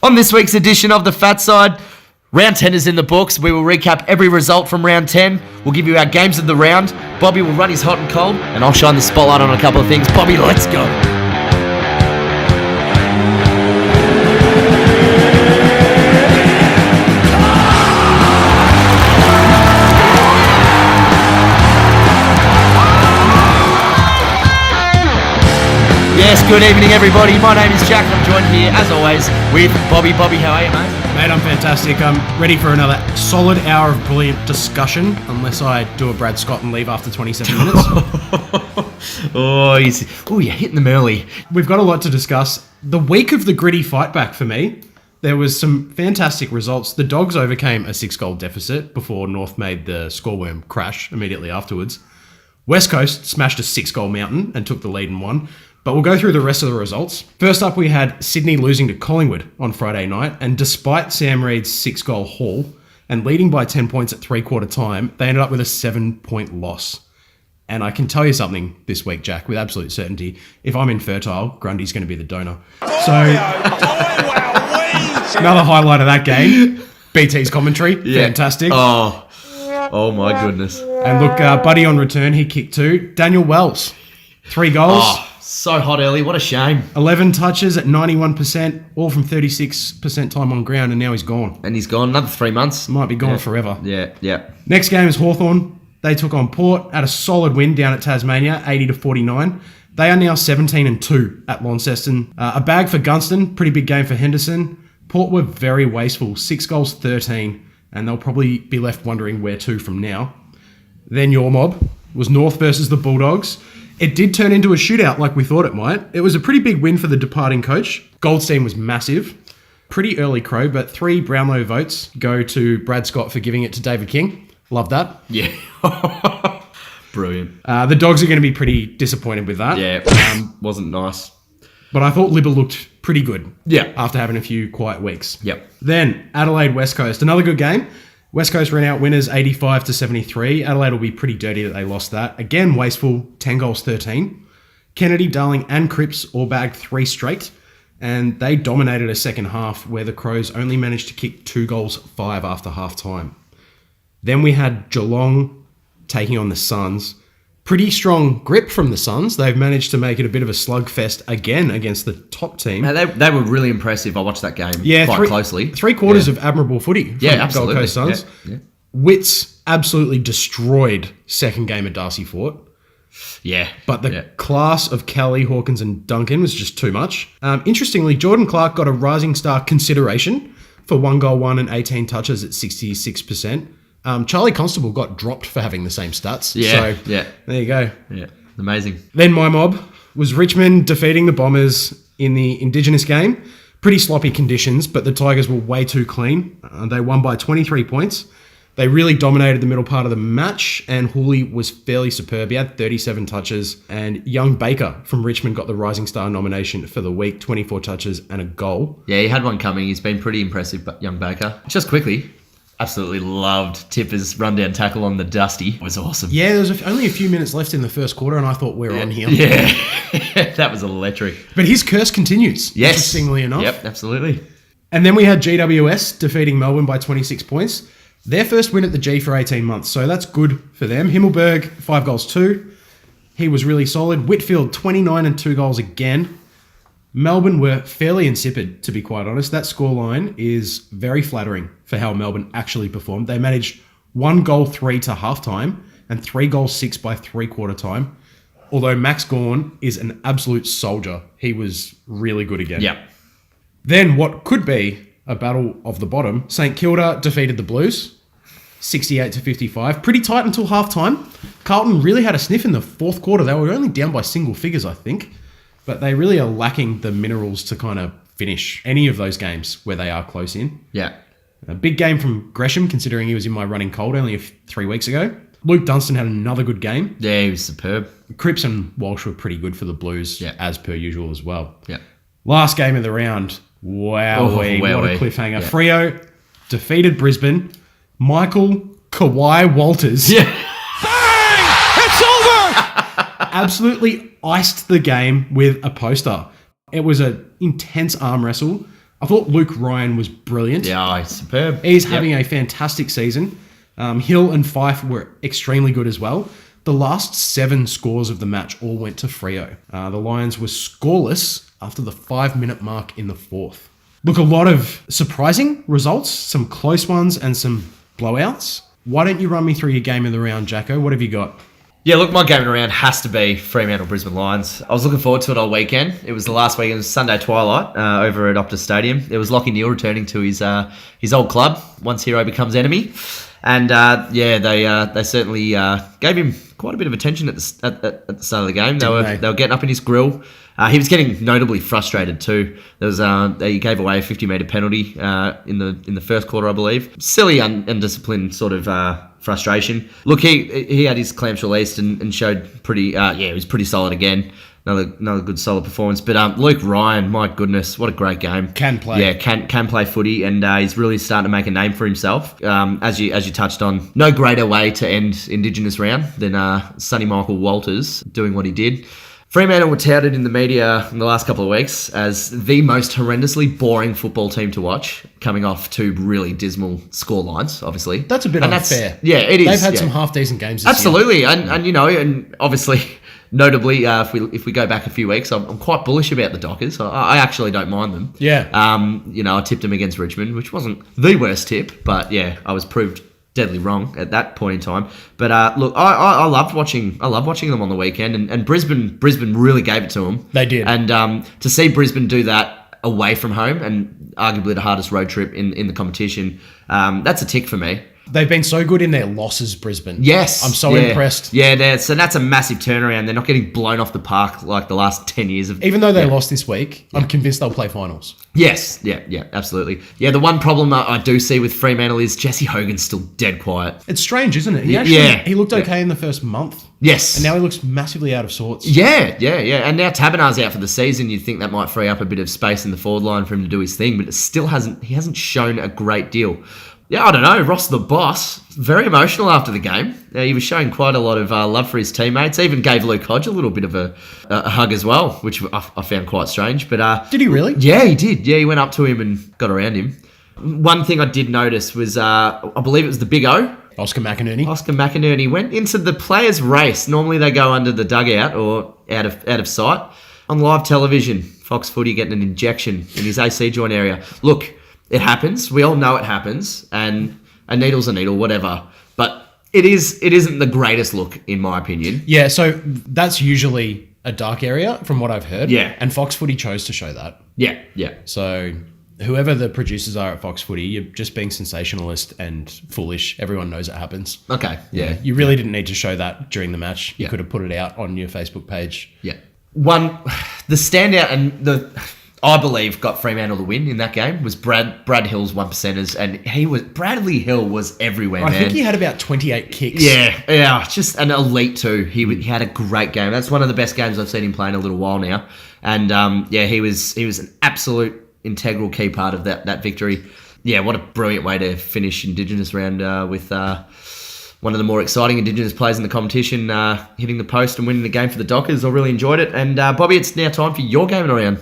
On this week's edition of the Fatside, round 10 is in the books. We will recap every result from round 10. We'll give you our games of the round. Bobby will run his hot and cold, and I'll shine the spotlight on a couple of things. Bobby, let's go. Yes, good evening everybody. My name is Jack. I'm joined here, as always, with Bobby. Bobby, how are you, mate? Mate, I'm fantastic. I'm ready for another solid hour of brilliant discussion, unless I do a Brad Scott and leave after 27 minutes. You're hitting them early. We've got a lot to discuss. The week of the gritty fight back for me, there was some fantastic results. The Dogs overcame a 6-goal deficit before North made the scoreworm crash immediately afterwards. West Coast smashed a 6-goal mountain and took the lead and won. But we'll go through the rest of the results. First up, we had Sydney losing to Collingwood on Friday night. And despite Sam Reid's 6-goal haul and leading by 10 points at three-quarter time, they ended up with a 7-point loss. And I can tell you something this week, Jack, with absolute certainty. If I'm infertile, Grundy's going to be the donor. So, another highlight of that game, BT's commentary. Yeah. Fantastic. Oh my goodness. And look, Buddy on return, he kicked 2. Daniel Wells, 3 goals. So hot early. What a shame. 11 touches at 91%, all from 36% time on ground, and now he's gone. And he's gone another 3 months. Might be gone forever. Yeah. Next game is Hawthorn. They took on Port, had a solid win down at Tasmania, 80-49. They are now 17-2 at Launceston. A bag for Gunston, pretty big game for Henderson. Port were very wasteful, 6 goals, 13, and they'll probably be left wondering where to from now. Then your mob was North versus the Bulldogs. It did turn into a shootout like we thought it might. It was a pretty big win for the departing coach. Goldstein was massive. Pretty early crow, but 3 Brownlow votes go to Brad Scott for giving it to David King. Love that. Yeah. Brilliant. The Dogs are going to be pretty disappointed with that. Yeah, wasn't nice. But I thought Libba looked pretty good. Yeah. After having a few quiet weeks. Yep. Then Adelaide West Coast. Another good game. West Coast ran out winners 85-73. Adelaide will be pretty dirty that they lost that. Again, wasteful, 10 goals, 13. Kennedy, Darling and Cripps all bagged 3 straight. And they dominated a second half where the Crows only managed to kick 2 goals, 5 after half time. Then we had Geelong taking on the Suns. Pretty strong grip from the Suns. They've managed to make it a bit of a slugfest again against the top team. Now, they were really impressive. I watched that game quite closely. 3/4 of admirable footy from the Gold Coast Suns. Yeah. Wits absolutely destroyed second game at Darcy Fort. Yeah. But the class of Kelly, Hawkins and Duncan was just too much. Interestingly, Jordan Clark got a Rising Star consideration for 1 goal, 1 and 18 touches at 66%. Charlie Constable got dropped for having the same stats. Yeah, so, there you go. Yeah, amazing. Then my mob was Richmond defeating the Bombers in the Indigenous game. Pretty sloppy conditions, but the Tigers were way too clean. They won by 23 points. They really dominated the middle part of the match, and Hooley was fairly superb. He had 37 touches, and young Baker from Richmond got the Rising Star nomination for the week, 24 touches and a goal. Yeah, he had one coming. He's been pretty impressive, but young Baker. Just quickly, absolutely loved Tipper's rundown tackle on the Dusty. It was awesome. Yeah, there was only a few minutes left in the first quarter, and I thought we're on here. Yeah, that was electric. But his curse continues, interestingly enough. Yep, absolutely. And then we had GWS defeating Melbourne by 26 points. Their first win at the G for 18 months, so that's good for them. Himmelberg, 5 goals, 2. He was really solid. Whitfield, 29 and 2 goals again. Melbourne were fairly insipid, to be quite honest. That scoreline is very flattering for how Melbourne actually performed. They managed 1 goal, 3 to halftime and 3 goals, 6 by three-quarter time. Although Max Gawn is an absolute soldier. He was really good again. Yeah. Then what could be a battle of the bottom, St Kilda defeated the Blues, 68-55. Pretty tight until halftime. Carlton really had a sniff in the fourth quarter. They were only down by single figures, I think. But they really are lacking the minerals to kind of finish any of those games where they are close in. Yeah. A big game from Gresham, considering he was in my running cold only 3 weeks ago. Luke Dunstan had another good game. Yeah, he was superb. Cripps and Walsh were pretty good for the Blues, as per usual as well. Yeah. Last game of the round. Wow, what a cliffhanger. Yeah. Freo defeated Brisbane. Michael Kawhi Walters. Yeah. Bang! It's over! Absolutely iced the game with a poster. It was an intense arm wrestle. I thought Luke Ryan was brilliant. Yeah, superb. He's having a fantastic season. Hill and Fife were extremely good as well. The last 7 scores of the match all went to Freo. The Lions were scoreless after the 5-minute mark in the 4th. Look, a lot of surprising results, some close ones and some blowouts. Why don't you run me through your game of the round, Jacko? What have you got? Yeah, look, my game of the round has to be Fremantle Brisbane Lions. I was looking forward to it all weekend. It was the last weekend, it was Sunday twilight over at Optus Stadium. It was Lachie Neale returning to his old club once hero becomes enemy. And they certainly gave him quite a bit of attention at the start of the game. They were getting up in his grill. He was getting notably frustrated too. There was he gave away a 50-metre penalty in the first quarter, I believe. Silly, undisciplined sort of frustration. Look, he had his clamps released and showed pretty. He was pretty solid again. Another good solid performance. But Luke Ryan, my goodness, what a great game. Can play. Yeah, can play footy, and he's really starting to make a name for himself. As you touched on, no greater way to end Indigenous round than Sonny Michael Walters doing what he did. Fremantle were touted in the media in the last couple of weeks as the most horrendously boring football team to watch, coming off 2 really dismal score lines, obviously. That's a bit unfair. Yeah, it is. They've had some half-decent games this Absolutely, year. and obviously, notably, if we go back a few weeks, I'm quite bullish about the Dockers. I actually don't mind them. Yeah. I tipped them against Richmond, which wasn't the worst tip, but yeah, I was proved deadly wrong at that point in time. But look, I loved watching them on the weekend, and Brisbane really gave it to them. They did. And to see Brisbane do that away from home, and arguably the hardest road trip in the competition, that's a tick for me. They've been so good in their losses, Brisbane. Yes. I'm so impressed. Yeah, so that's a massive turnaround. They're not getting blown off the park like the last 10 years. Even though they lost this week, I'm convinced they'll play finals. Yes, yeah, absolutely. Yeah, the one problem I do see with Fremantle is Jesse Hogan's still dead quiet. It's strange, isn't it? He looked okay in the first month. Yes. And now he looks massively out of sorts. Yeah. And now Tabernar's out for the season. You'd think that might free up a bit of space in the forward line for him to do his thing, but he hasn't shown a great deal. Yeah, I don't know. Ross the boss, very emotional after the game. He was showing quite a lot of love for his teammates. Even gave Luke Hodge a little bit of a hug as well, which I found quite strange. But did he really? Yeah, he did. Yeah, he went up to him and got around him. One thing I did notice was, I believe it was the Big O. Oscar McInerney went into the players' race. Normally they go under the dugout or out of sight. On live television, Fox Footy getting an injection in his AC joint area. Look, it happens. We all know it happens, and a needle's a needle, whatever. But it isn't the greatest look, in my opinion. Yeah, so that's usually a dark area, from what I've heard. Yeah. And Fox Footy chose to show that. Yeah. So whoever the producers are at Fox Footy, you're just being sensationalist and foolish. Everyone knows it happens. Okay, yeah. You really didn't need to show that during the match. You Yeah. could have put it out on your Facebook page. Yeah. The standout and I believe got Fremantle the win in that game was Brad Hill's 1%ers, and Bradley Hill was everywhere, man. I think he had about 28 kicks. Yeah, just an elite too. He had a great game. That's one of the best games I've seen him play in a little while now. And he was an absolute integral key part of that victory. Yeah, what a brilliant way to finish Indigenous round with one of the more exciting Indigenous players in the competition hitting the post and winning the game for the Dockers. I really enjoyed it. And Bobby, it's now time for your game around.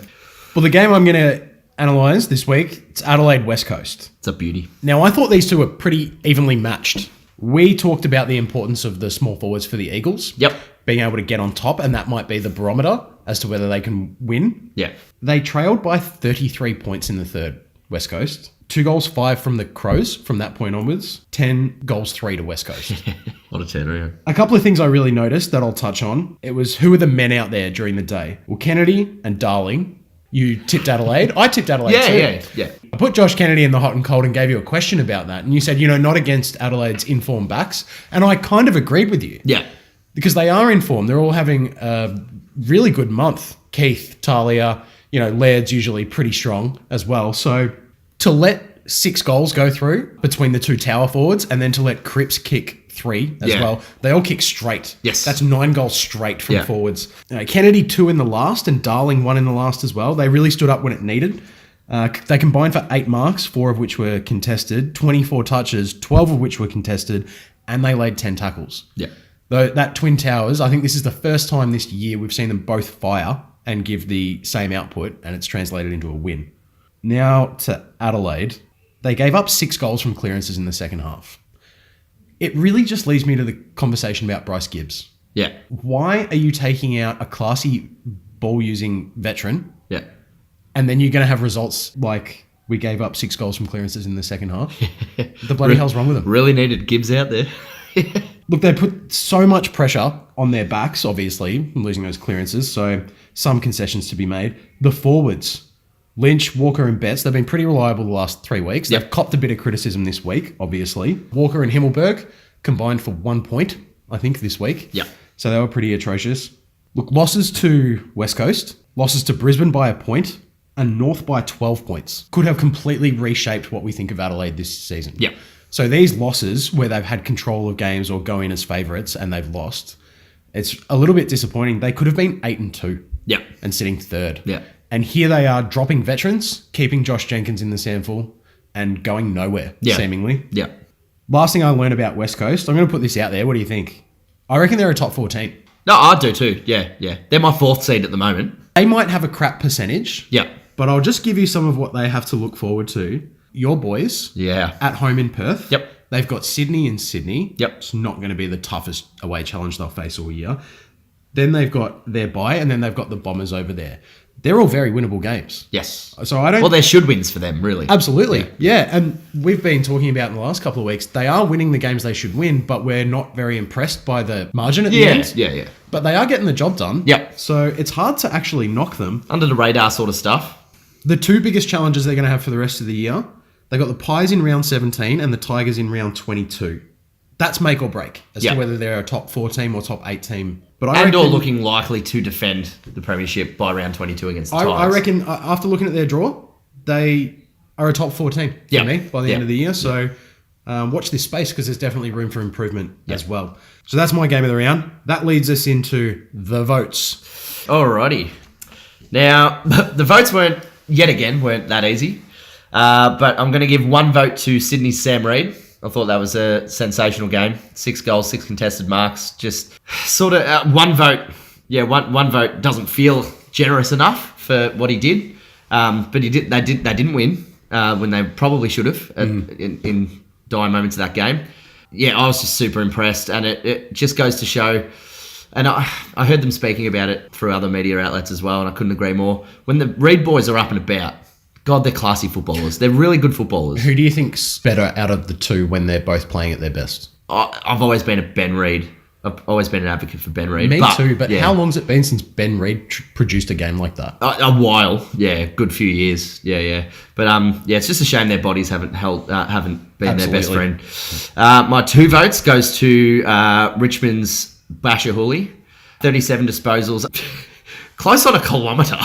Well, the game I'm going to analyse this week, it's Adelaide West Coast. It's a beauty. Now, I thought these two were pretty evenly matched. We talked about the importance of the small forwards for the Eagles. Yep. Being able to get on top, and that might be the barometer as to whether they can win. Yeah. They trailed by 33 points in the third, West Coast. 2 goals, 5 from the Crows from that point onwards. 10 goals, 3 to West Coast. What a turnaround. A couple of things I really noticed that I'll touch on. It was who were the men out there during the day? Well, Kennedy and Darling. You tipped Adelaide. I tipped Adelaide too. Yeah. I put Josh Kennedy in the hot and cold and gave you a question about that. And you said, not against Adelaide's informed backs. And I kind of agreed with you. Yeah. Because they are informed. They're all having a really good month. Keith, Talia, Laird's usually pretty strong as well. So to let 6 goals go through between the 2 tower forwards and then to let Cripps kick 3 as well. They all kick straight. Yes. That's 9 goals straight from forwards. Kennedy 2 in the last and Darling 1 in the last as well. They really stood up when it needed. They combined for 8 marks, 4 of which were contested, 24 touches, 12 of which were contested, and they laid 10 tackles. Yeah. Though that Twin Towers, I think this is the first time this year we've seen them both fire and give the same output, and it's translated into a win. Now to Adelaide. They gave up 6 goals from clearances in the second half. It really just leads me to the conversation about Bryce Gibbs. Yeah. Why are you taking out a classy ball-using veteran, Yeah. and then you're going to have results like we gave up 6 goals from clearances in the second half? The bloody hell's wrong with them? Really needed Gibbs out there. Look, they put so much pressure on their backs, obviously, from losing those clearances, so some concessions to be made. The forwards, Lynch, Walker and Betts, they've been pretty reliable the last 3 weeks. Yep. They've copped a bit of criticism this week, obviously. Walker and Himmelberg combined for 1 point, I think, this week. Yeah. So they were pretty atrocious. Look, losses to West Coast, losses to Brisbane by a point, and North by 12 points. Could have completely reshaped what we think of Adelaide this season. Yeah. So these losses, where they've had control of games or go in as favourites and they've lost, it's a little bit disappointing. They could have been 8-2 Yeah. and sitting third. Yeah. And here they are dropping veterans, keeping Josh Jenkins in the sample and going nowhere, Yeah. seemingly. Yeah. Last thing I learned about West Coast, I'm going to put this out there. What do you think? I reckon they're a top 4 team. No, I do too. Yeah. Yeah. They're my 4th seed at the moment. They might have a crap percentage, Yeah. but I'll just give you some of what they have to look forward to. Your boys Yeah. at home in Perth. Yep. They've got Sydney in Sydney. Yep. It's not going to be the toughest away challenge they'll face all year. Then they've got their bye, and then they've got the Bombers over there. They're all very winnable games. Yes. So I don't... Well, they're should wins for them, really. Absolutely. Yeah. And we've been talking about in the last couple of weeks, they are winning the games they should win, but we're not very impressed by the margin at the Yeah. end. Yeah. Yeah. But they are getting the job done. Yep. So it's hard to actually knock them. Under the radar sort of stuff. The 2 biggest challenges they're going to have for the rest of the year, they've got the Pies in round 17 and the Tigers in round 22. That's make or break as Yeah. to whether they're a top 4 team or top 8 team. But And or reckon- looking likely to defend the premiership by round 22 against the I Tigers. reckon after looking at their draw, they are a top 4 team for Yeah. me by the Yeah. end of the year. So watch this space because there's definitely room for improvement as well. So that's my game of the round. That leads us into the votes. Alrighty. Now, the votes weren't that easy. But I'm going to give 1 vote to Sydney's Sam Reid. I thought that was a sensational game. 6 goals, 6 contested marks. Just sort of 1 vote. Yeah, one vote doesn't feel generous enough for what he did. But he did. They didn't win when they probably should have in dire moments of that game. Yeah, I was just super impressed, and it just goes to show. And I heard them speaking about it through other media outlets as well, and I couldn't agree more. When the Reid boys are up and about, God, they're classy footballers. They're really good footballers. Who do you think's better out of the 2 when they're both playing at their best? I've always been a Ben Reid. I've always been an advocate for Ben Reid. Me too, but yeah. how long's it been since Ben Reid produced a game like that? A while, yeah, good few years, yeah. But yeah, it's just a shame their bodies haven't been their best friend. My 2 votes goes to Richmond's Basher Hooley, 37 disposals, close on a kilometre,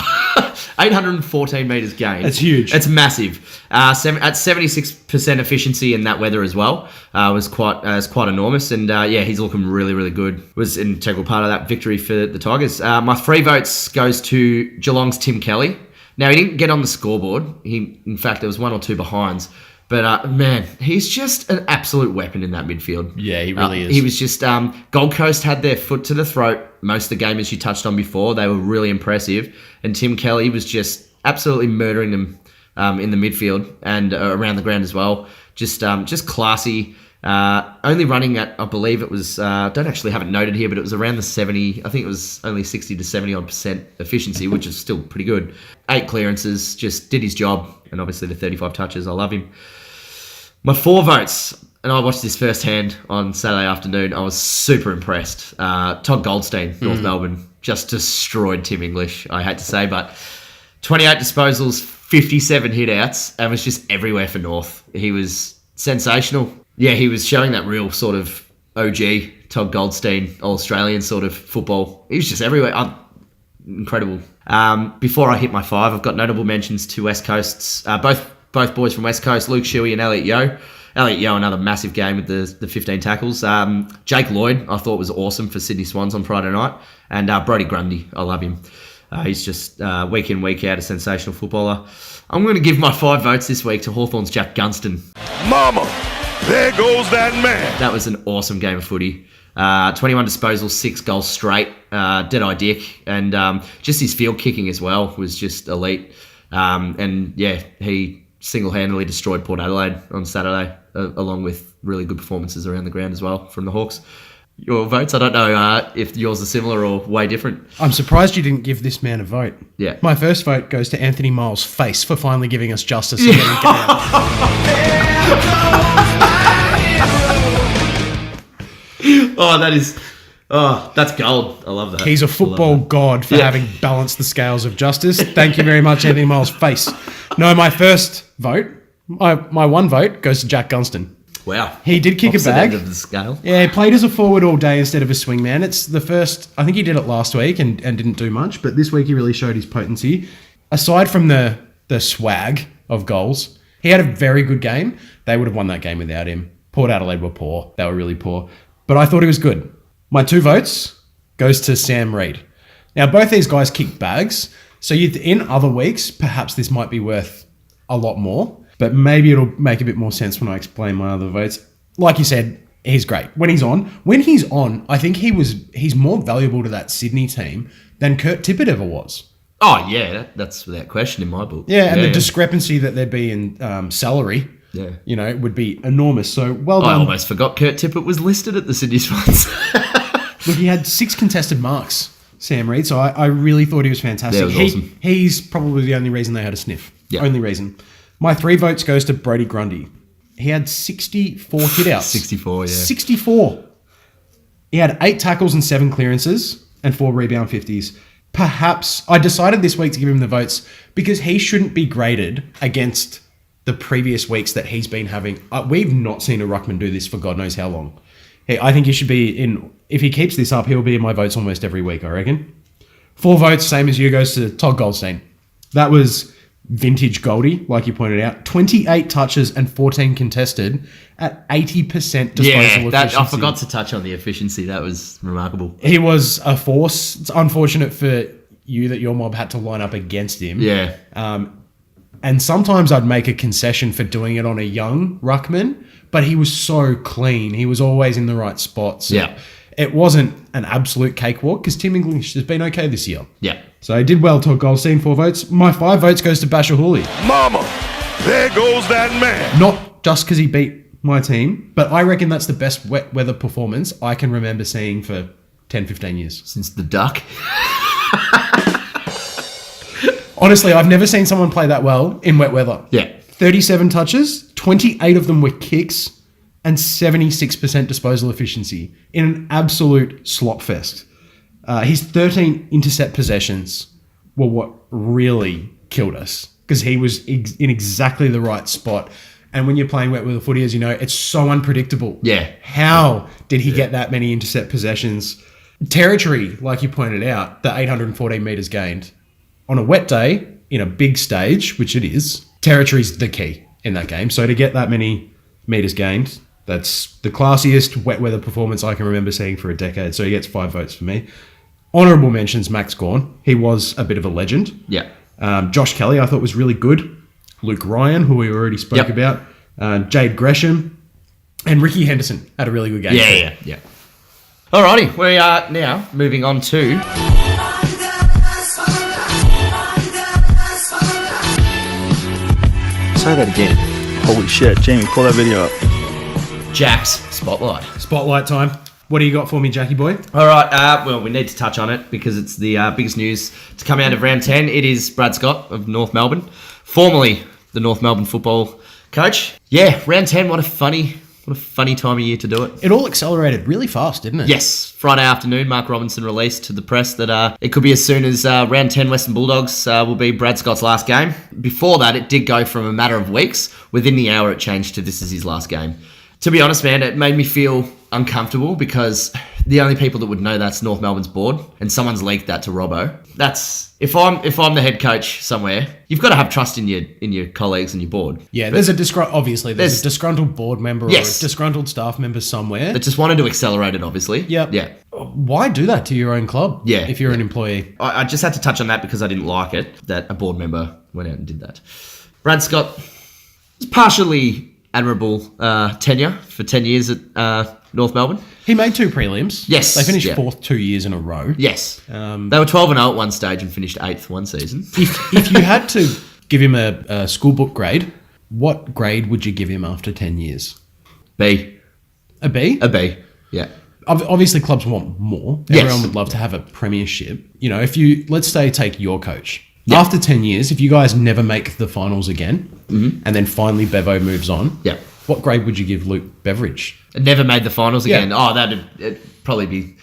814 metres gained. That's huge. It's massive. At 76% efficiency in that weather as well, was quite enormous. And yeah, he's looking really, really good. Was an integral part of that victory for the Tigers. My 3 votes goes to Geelong's Tim Kelly. Now, he didn't get on the scoreboard. In fact, there was 1 or 2 behinds. But man, he's just an absolute weapon in that midfield. Yeah, he really is. He was just Gold Coast had their foot to the throat most of the game, as you touched on before. They were really impressive, and Tim Kelly was just absolutely murdering them in the midfield and around the ground as well. Just classy. Only running at, I believe it was, don't actually have it noted here, but it was around the 70. I think it was only 60 to 70 odd % efficiency, which is still pretty good. 8 clearances, just did his job, and obviously the 35 touches. I love him. My 4 votes, and I watched this firsthand on Saturday afternoon. I was super impressed. Todd Goldstein, North Melbourne, just destroyed Tim English, I hate to say, but 28 disposals, 57 hit-outs, and was just everywhere for North. He was sensational. Yeah, he was showing that real sort of OG, Todd Goldstein, All-Australian sort of football. He was just everywhere. Incredible. Before I hit my 5, I've got notable mentions to West Coast's, both boys from West Coast, Luke Shuey and Elliot Yeo. Elliot Yeo, another massive game with the 15 tackles. Jake Lloyd, I thought was awesome for Sydney Swans on Friday night. And Brodie Grundy, I love him. He's just week in, week out, a sensational footballer. I'm going to give my 5 votes this week to Hawthorn's Jack Gunston. Mama, there goes that man. That was an awesome game of footy. 21 disposals, 6 goals straight. Dead-eye dick. And just his field kicking as well was just elite. And yeah, he single-handedly destroyed Port Adelaide on Saturday, along with really good performances around the ground as well from the Hawks. Your votes? I don't know if yours are similar or way different. I'm surprised you didn't give this man a vote. Yeah. My first vote goes to Anthony Miles' face for finally giving us justice. And getting that's gold. I love that. He's a football god for having balanced the scales of justice. Thank you very much, Anthony Miles' face. No, my first vote, my one vote goes to Jack Gunston. Wow. He did kick Opposite a bag. end of the scale. Yeah, he played as a forward all day instead of a swingman. It's the first, I think he did it last week and didn't do much, but this week he really showed his potency. Aside from the swag of goals, he had a very good game. They would have won that game without him. Port Adelaide were poor. They were really poor. But I thought he was good. My 2 votes goes to Sam Reid. Now, both these guys kicked bags, so in other weeks, perhaps this might be worth a lot more. But maybe it'll make a bit more sense when I explain my other votes. Like you said, he's great. When he's on, I think he's more valuable to that Sydney team than Kurt Tippett ever was. Oh, yeah, that's without question in my book. Yeah, and the discrepancy that there'd be in salary, would be enormous. So, well done. I almost forgot Kurt Tippett was listed at the Sydney Swans. Look, he had 6 contested marks, Sam Reid, so I really thought he was fantastic. Yeah, it was awesome. He's probably the only reason they had a sniff. Yeah. Only reason. My 3 votes goes to Brodie Grundy. He had 64 hitouts. 64, yeah. 64. He had 8 tackles and 7 clearances and 4 rebound 50s. Perhaps I decided this week to give him the votes because he shouldn't be graded against the previous weeks that he's been having. We've not seen a ruckman do this for God knows how long. I think he should be in. If he keeps this up, he'll be in my votes almost every week, I reckon. 4 votes, same as you, goes to Todd Goldstein. That was vintage Goldie, like you pointed out. 28 touches and 14 contested at 80% disposal efficiency. I forgot to touch on the efficiency. That was remarkable. He was a force. It's unfortunate for you that your mob had to line up against him. Yeah. And sometimes I'd make a concession for doing it on a young ruckman, but he was so clean. He was always in the right spots. Yeah. It wasn't an absolute cakewalk because Tim English has been okay this year. Yeah. So he did well, Todd Goldstein, 4 votes. My 5 votes goes to Basher Hooley. Mama, there goes that man. Not just because he beat my team, but I reckon that's the best wet weather performance I can remember seeing for 10, 15 years. Since the duck. Honestly, I've never seen someone play that well in wet weather. Yeah. 37 touches, 28 of them were kicks, and 76% disposal efficiency in an absolute slop fest. His 13 intercept possessions were what really killed us because he was in exactly the right spot. And when you're playing wet weather footy, as you know, it's so unpredictable. Yeah. How did he get that many intercept possessions? Territory, like you pointed out, the 814 metres gained. On a wet day, in a big stage, which it is, territory's the key in that game. So to get that many metres gained, that's the classiest wet weather performance I can remember seeing for a decade. So he gets 5 votes for me. Honourable mentions, Max Gawn. He was a bit of a legend. Yeah. Josh Kelly, I thought, was really good. Luke Ryan, who we already spoke about. Jade Gresham. And Ricky Henderson had a really good game. Yeah. Alrighty, we are now moving on to... Say that again. Holy shit, Jamie, pull that video up. Jack's Spotlight. Spotlight time. What do you got for me, Jackie boy? All right, well, we need to touch on it because it's the biggest news to come out of round 10. It is Brad Scott of North Melbourne, formerly the North Melbourne football coach. Yeah, round 10, what a funny time of year to do it. It all accelerated really fast, didn't it? Yes. Friday afternoon, Mark Robinson released to the press that it could be as soon as round 10 Western Bulldogs will be Brad Scott's last game. Before that, it did go from a matter of weeks. Within the hour, it changed to this is his last game. To be honest, man, it made me feel uncomfortable because the only people that would know that's North Melbourne's board, and someone's leaked that to Robbo. That's if I'm the head coach somewhere, you've got to have trust in your colleagues and your board. Yeah, there's a disgruntled board member or a disgruntled staff member somewhere that just wanted to accelerate it. Obviously, yeah. Why do that to your own club? Yeah, if you're an employee. I just had to touch on that because I didn't like it that a board member went out and did that. Brad Scott was partially admirable tenure for 10 years at North Melbourne. He made 2 prelims. Yes. They finished 4th 2 years in a row. Yes. They were 12-0 at one stage and finished 8th one season. If you had to give him a school book grade, what grade would you give him after 10 years? B. A B? A B. Yeah. Obviously, clubs want more. Yes. Everyone would love to have a premiership. You know, if you, let's say, take your coach. Yeah. After 10 years, if you guys never make the finals again, and then finally Bevo moves on, Yeah. what grade would you give Luke Beveridge? It never made the finals Yeah. again. Oh, it'd probably be,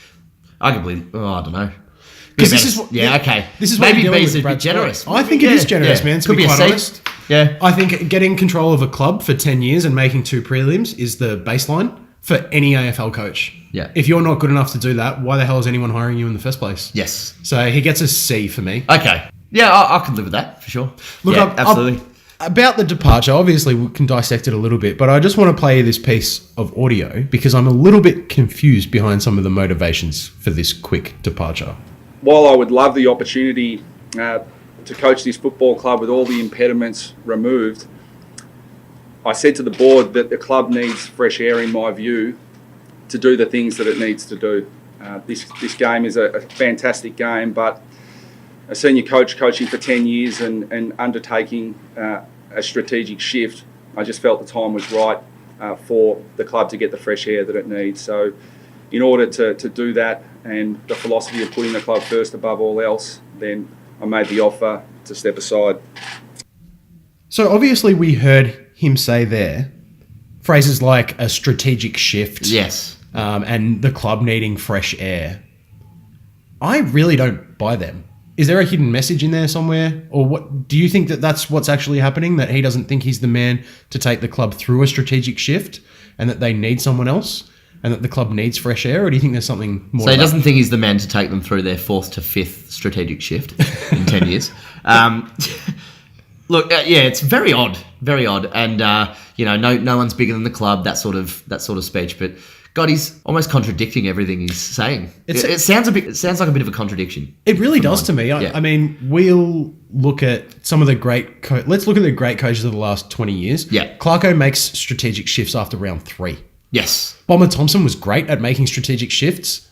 arguably, I don't know. Because this is what, okay. This is what Maybe you're dealing B's with a bit Brad generous. Scott. I think it is generous, man. To Could be be a quite C. honest, Yeah. I think getting control of a club for 10 years and making 2 prelims is the baseline for any AFL coach. Yeah. If you're not good enough to do that, why the hell is anyone hiring you in the first place? Yes. So he gets a C for me. Okay. Yeah, I could live with that for sure. Look, yeah, absolutely. About the departure, obviously we can dissect it a little bit, but I just want to play this piece of audio because I'm a little bit confused behind some of the motivations for this quick departure. While I would love the opportunity to coach this football club with all the impediments removed, I said to the board that the club needs fresh air, in my view, to do the things that it needs to do. This game is a fantastic game, but a senior coach coaching for 10 years and undertaking a strategic shift, I just felt the time was right for the club to get the fresh air that it needs. So in order to do that, and the philosophy of putting the club first above all else, then I made the offer to step aside. So obviously we heard him say there phrases like a strategic shift. Yes. And the club needing fresh air. I really don't buy them. Is there a hidden message in there somewhere? Or what do you think that that's what's actually happening? That he doesn't think he's the man to take the club through a strategic shift and that they need someone else and that the club needs fresh air? Or do you think there's something more? So he doesn't think he's the man to take them through their 4th to 5th strategic shift in 10 years. Look, yeah, it's very odd, and no one's bigger than the club. That sort of speech, but God, he's almost contradicting everything he's saying. It sounds like a bit of a contradiction. It really does to me. Yeah. I mean, we'll look at some of the great. Let's look at the great coaches of the last 20 years. Yeah, Clarko makes strategic shifts after round 3. Yes, Bomber Thompson was great at making strategic shifts.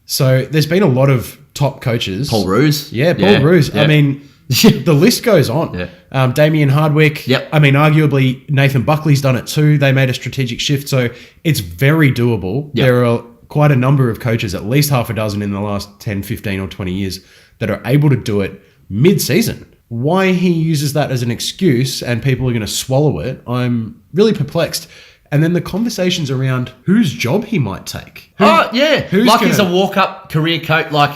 So there's been a lot of top coaches. Paul Roos. Yeah, Paul Roos. Yeah. I mean, the list goes on. Yeah. Damien Hardwick. Yep. I mean, arguably Nathan Buckley's done it too. They made a strategic shift. So it's very doable. Yep. There are quite a number of coaches, at least half a dozen in the last 10, 15 or 20 years, that are able to do it mid-season. Why he uses that as an excuse and people are going to swallow it, I'm really perplexed. And then the conversations around whose job he might take. He's a walk-up career coach. Like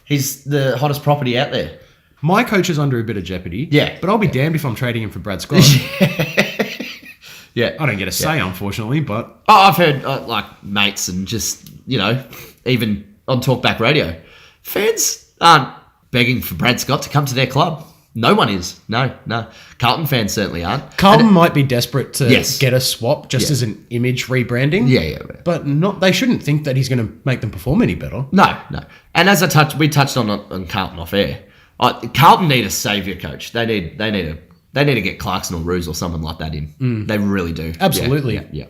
he's the hottest property out there. My coach is under a bit of jeopardy. Yeah. But I'll be damned if I'm trading him for Brad Scott. Yeah. I don't get a say, unfortunately, but... I've heard mates and just, even on Talkback Radio, fans aren't begging for Brad Scott to come to their club. No one is. No. Carlton fans certainly aren't. Carlton might be desperate to Yes. get a swap just as an image rebranding. Yeah. But they shouldn't think that he's going to make them perform any better. No. And as we touched on Carlton off air, Carlton need a saviour coach. They need to get Clarkson or Roos or someone like that in. They really do. Absolutely. Yeah.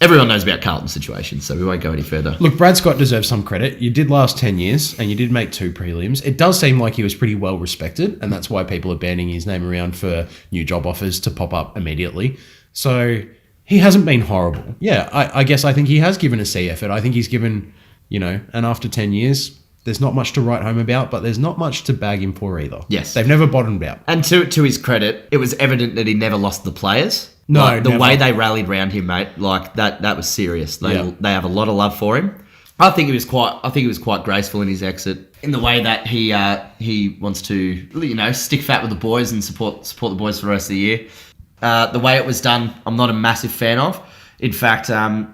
Everyone knows about Carlton's situation, so we won't go any further. Look, Brad Scott deserves some credit. You did last 10 years and you did make 2 prelims. It does seem like he was pretty well respected, and that's why people are banding his name around for new job offers to pop up immediately. So he hasn't been horrible. Yeah, I guess I think he has given a C effort. I think he's given, and after 10 years, there's not much to write home about, but there's not much to bag him for either. Yes. They've never bottomed out. And to his credit, it was evident that he never lost the players. No, the never. way they rallied around him, mate, that was serious. They have a lot of love for him. I think he was quite graceful in his exit, in the way that he wants to stick fat with the boys and support the boys for the rest of the year. The way it was done, I'm not a massive fan of. In fact,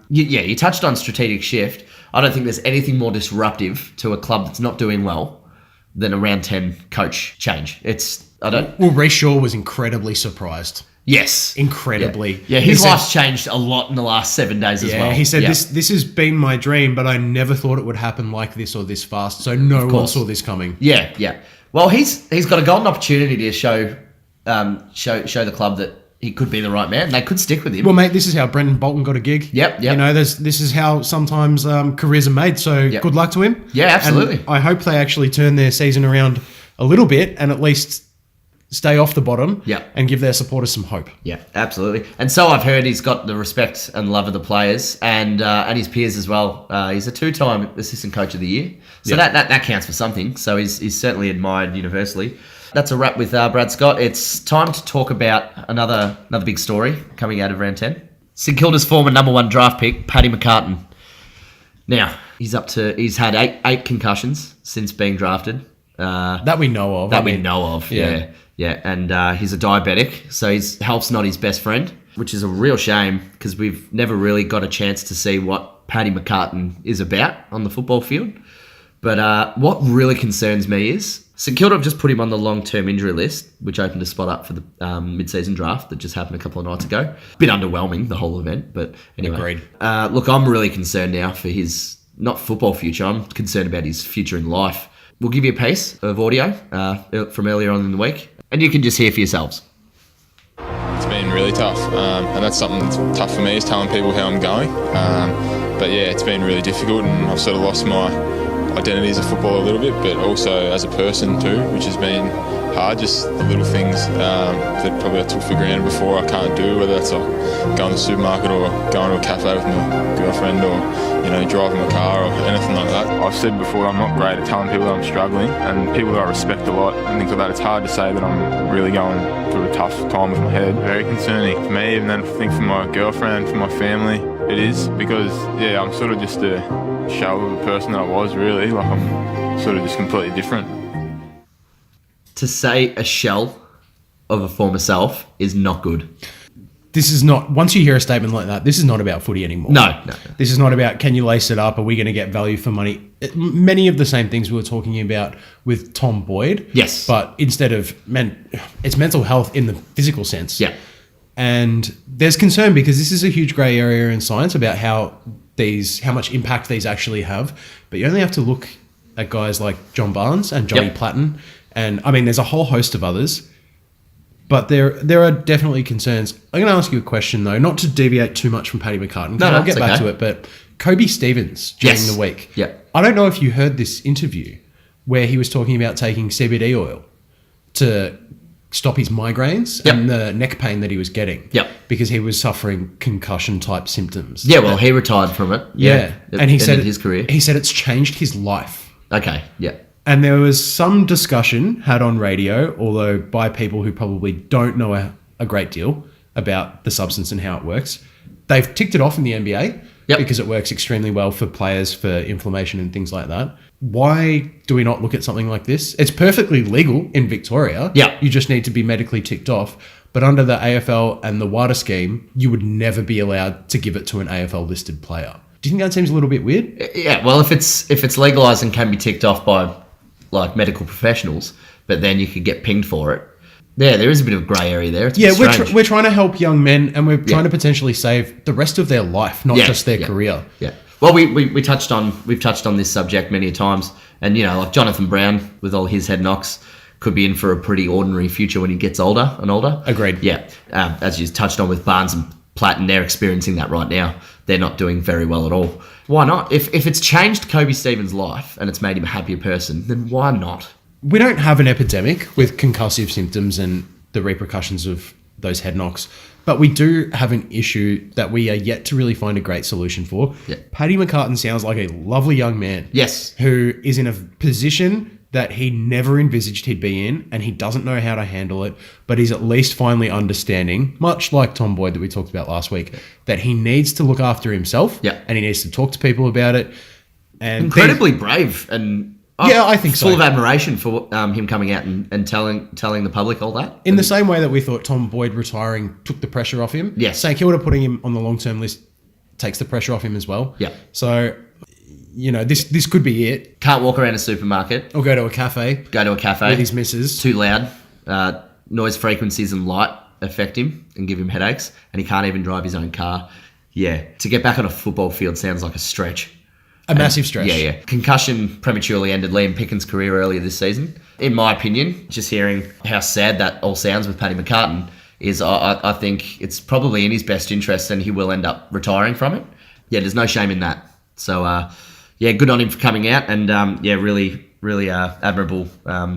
you touched on strategic shift. I don't think there's anything more disruptive to a club that's not doing well than a round 10 coach change. Well, Ray Shaw was incredibly surprised. Yes. Incredibly. Yeah, his life's changed a lot in the last 7 days as well. Yeah, he said, this has been my dream, but I never thought it would happen like this or this fast. So no one saw this coming. Yeah. Well, he's got a golden opportunity to show the club that he could be the right man. They could stick with him. Well, mate, this is how Brendan Bolton got a gig. Yep. This is how sometimes careers are made. So good luck to him. Yeah, absolutely. And I hope they actually turn their season around a little bit and at least stay off the bottom Yeah. and give their supporters some hope. Yeah, absolutely. And so I've heard he's got the respect and love of the players and his peers as well. He's a 2-time assistant coach of the year, so that counts for something. So he's certainly admired universally. That's a wrap with Brad Scott. It's time to talk about another big story coming out of round 10. St Kilda's former number 1 draft pick, Paddy McCartin. Now he's had eight concussions since being drafted. That we know of. Yeah, and he's a diabetic, so his health's not his best friend, which is a real shame because we've never really got a chance to see what Paddy McCartin is about on the football field. But what really concerns me is St Kilda have just put him on the long-term injury list, which opened a spot up for the mid-season draft that just happened a couple of nights ago. Bit underwhelming, the whole event, but anyway. Agreed. Look, I'm really concerned now for his, not football future, I'm concerned about his future in life. We'll give you a piece of audio from earlier on in the week, and you can just hear for yourselves. It's been really tough, and that's something that's tough for me, is telling people how I'm going. But yeah, it's been really difficult, and I've sort of lost my identity as a footballer a little bit, but also as a person too, which has been hard. Just the little things that probably I took for granted before I can't do, whether that's like going to the supermarket or going to a cafe with my girlfriend or driving my car or anything like that. I've said before I'm not great at telling people that I'm struggling, and people that I respect a lot and things like that. It's hard to say that I'm really going through a tough time with my head. Very concerning for me, and then I think for my girlfriend, for my family, it is, because I'm sort of just a shell of the person that I was, really. Like, I'm sort of just completely different. To say a shell of a former self is not good. This is not, once you hear a statement like that, this is not about footy anymore. No. This is not about, can you lace it up? Are we going to get value for money? Many of the same things we were talking about with Tom Boyd. Yes. But instead of, it's mental health in the physical sense. Yeah. And there's concern because this is a huge grey area in science about how much impact these actually have. But you only have to look at guys like John Barnes and Johnny Platten. And I mean, there's a whole host of others. But there are definitely concerns. I'm going to ask you a question, though, not to deviate too much from Paddy McCartin. No, I'll get back okay. to it. But Kobe Stevens during the week. Yeah. I don't know if you heard this interview where he was talking about taking CBD oil to stop his migraines and the neck pain that he was getting. Yep. Because he was suffering concussion-type symptoms. Yeah, well, he retired from it. Yeah. It And he said ended his career. He said it's changed his life. Okay, yeah. And there was some discussion had on radio, although by people who probably don't know a great deal about the substance and how it works. They've ticked it off in the NBA because it works extremely well for players for inflammation and things like that. Why do we not look at something like this? It's perfectly legal in Victoria. Yeah. You just need to be medically ticked off. But under the AFL and the WADA scheme, you would never be allowed to give it to an AFL-listed player. Do you think that seems a little bit weird? Yeah, well, if it's legalised and can be ticked off by like medical professionals, but then you could get pinged for it. Yeah, there is a bit of grey area there. It's a bit strange. We're trying to help young men, and we're trying to potentially save the rest of their life, not just their career. Yeah. Well, we've touched on this subject many times, and like Jonathan Brown with all his head knocks could be in for a pretty ordinary future when he gets older and older. Agreed. Yeah. As you touched on with Barnes and Platten, they're experiencing that right now. They're not doing very well at all. Why not? If it's changed Kobe Stevens' life and it's made him a happier person, then why not? We don't have an epidemic with concussive symptoms and the repercussions of those head knocks, but we do have an issue that we are yet to really find a great solution for. Yeah. Paddy McCartin sounds like a lovely young man. Yes. Who is in a position that he never envisaged he'd be in, and he doesn't know how to handle it, but he's at least finally understanding, much like Tom Boyd that we talked about last week, that he needs to look after himself, and he needs to talk to people about it. And incredibly brave, and I think so. Full of admiration for him coming out and telling the public all that. In the same way that we thought Tom Boyd retiring took the pressure off him, yes. St Kilda putting him on the long-term list takes the pressure off him as well. Yeah. So, this could be it. Can't walk around a supermarket. Or go to a cafe. With his missus. Too loud. Noise frequencies and light affect him and give him headaches. And he can't even drive his own car. Yeah. To get back on a football field sounds like a stretch. A massive stretch. Yeah. Concussion prematurely ended Liam Picken's career earlier this season. In my opinion, just hearing how sad that all sounds with Paddy McCartin is I think it's probably in his best interest and he will end up retiring from it. Yeah, there's no shame in that. So, good on him for coming out and, really, really admirable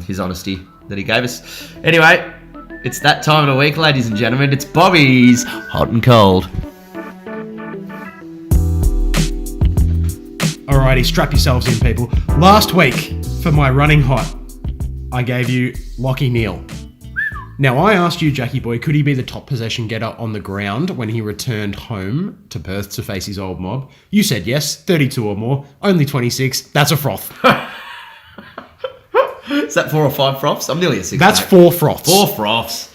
his honesty that he gave us. Anyway, It's that time of the week, ladies and gentlemen. It's Bobby's Hot and Cold. Alrighty, strap yourselves in, people. Last week, for my running hot, I gave you Lachie Neale. Now, I asked you, Jackie boy, could he be the top possession getter on the ground when he returned home to Perth to face his old mob? You said yes, 32 or more, only 26. That's a froth. Is that 4 or 5 froths? I'm nearly a 6. That's mate. 4 froths. 4 froths.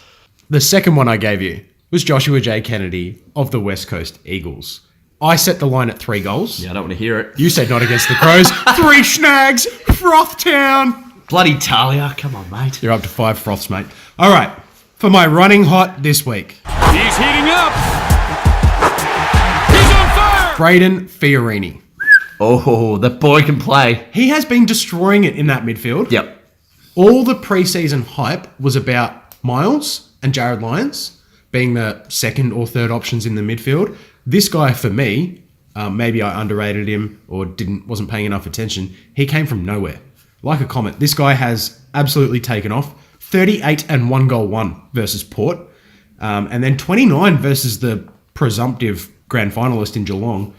The second one I gave you was Joshua J. Kennedy of the West Coast Eagles. I set the line at 3 goals. Yeah, I don't want to hear it. You said not against the Crows. 3 snags, Froth Town. Bloody Talia. Come on, mate. You're up to 5 froths, mate. All right, for my running hot this week. He's heating up. He's on fire. Braden Fiorini. Oh, the boy can play. He has been destroying it in that midfield. Yep. All the preseason hype was about Miles and Jared Lyons being the second or third options in the midfield. This guy, for me, maybe I underrated him or wasn't paying enough attention. He came from nowhere. Like a comet. This guy has absolutely taken off. 38 and 1 goal 1 versus Port. And then 29 versus the presumptive grand finalist in Geelong.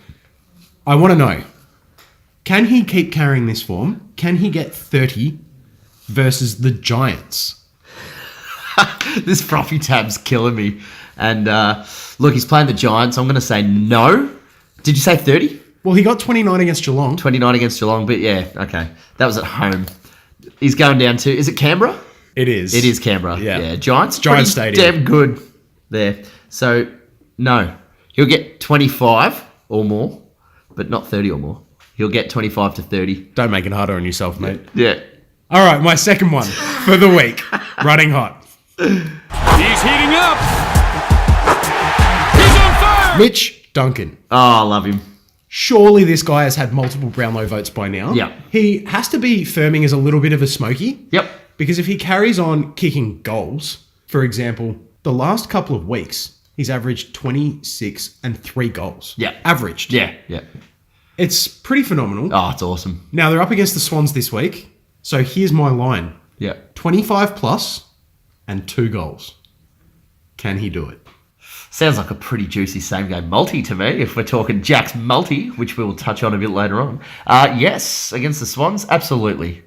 I want to know, can he keep carrying this form? Can he get 30 versus the Giants? This Frothy tab's killing me. And look, he's playing the Giants. I'm going to say no. Did you say 30? Well, he got 29 against Geelong. 29 against Geelong, but yeah, okay. That was at home. He's going down to, is it Canberra? It is. It is Canberra. Yeah. Giants. Giants pretty Stadium. Damn good there. So, no. He'll get 25 or more, but not 30 or more. He'll get 25 to 30. Don't make it harder on yourself, mate. Yeah. All right, my second one for the week. Running hot. He's heating up. He's on fire. Mitch Duncan. Oh, I love him. Surely this guy has had multiple Brownlow votes by now. Yeah. He has to be firming as a little bit of a smoky. Yep. Because if he carries on kicking goals, for example, the last couple of weeks, he's averaged 26 and 3 goals. Yeah. Averaged. Yeah, yeah. It's pretty phenomenal. Oh, it's awesome. Now, they're up against the Swans this week. So here's my line. Yeah. 25 plus and 2 goals. Can he do it? Sounds like a pretty juicy same-game multi to me, if we're talking Jack's multi, which we'll touch on a bit later on. Yes, against the Swans, absolutely.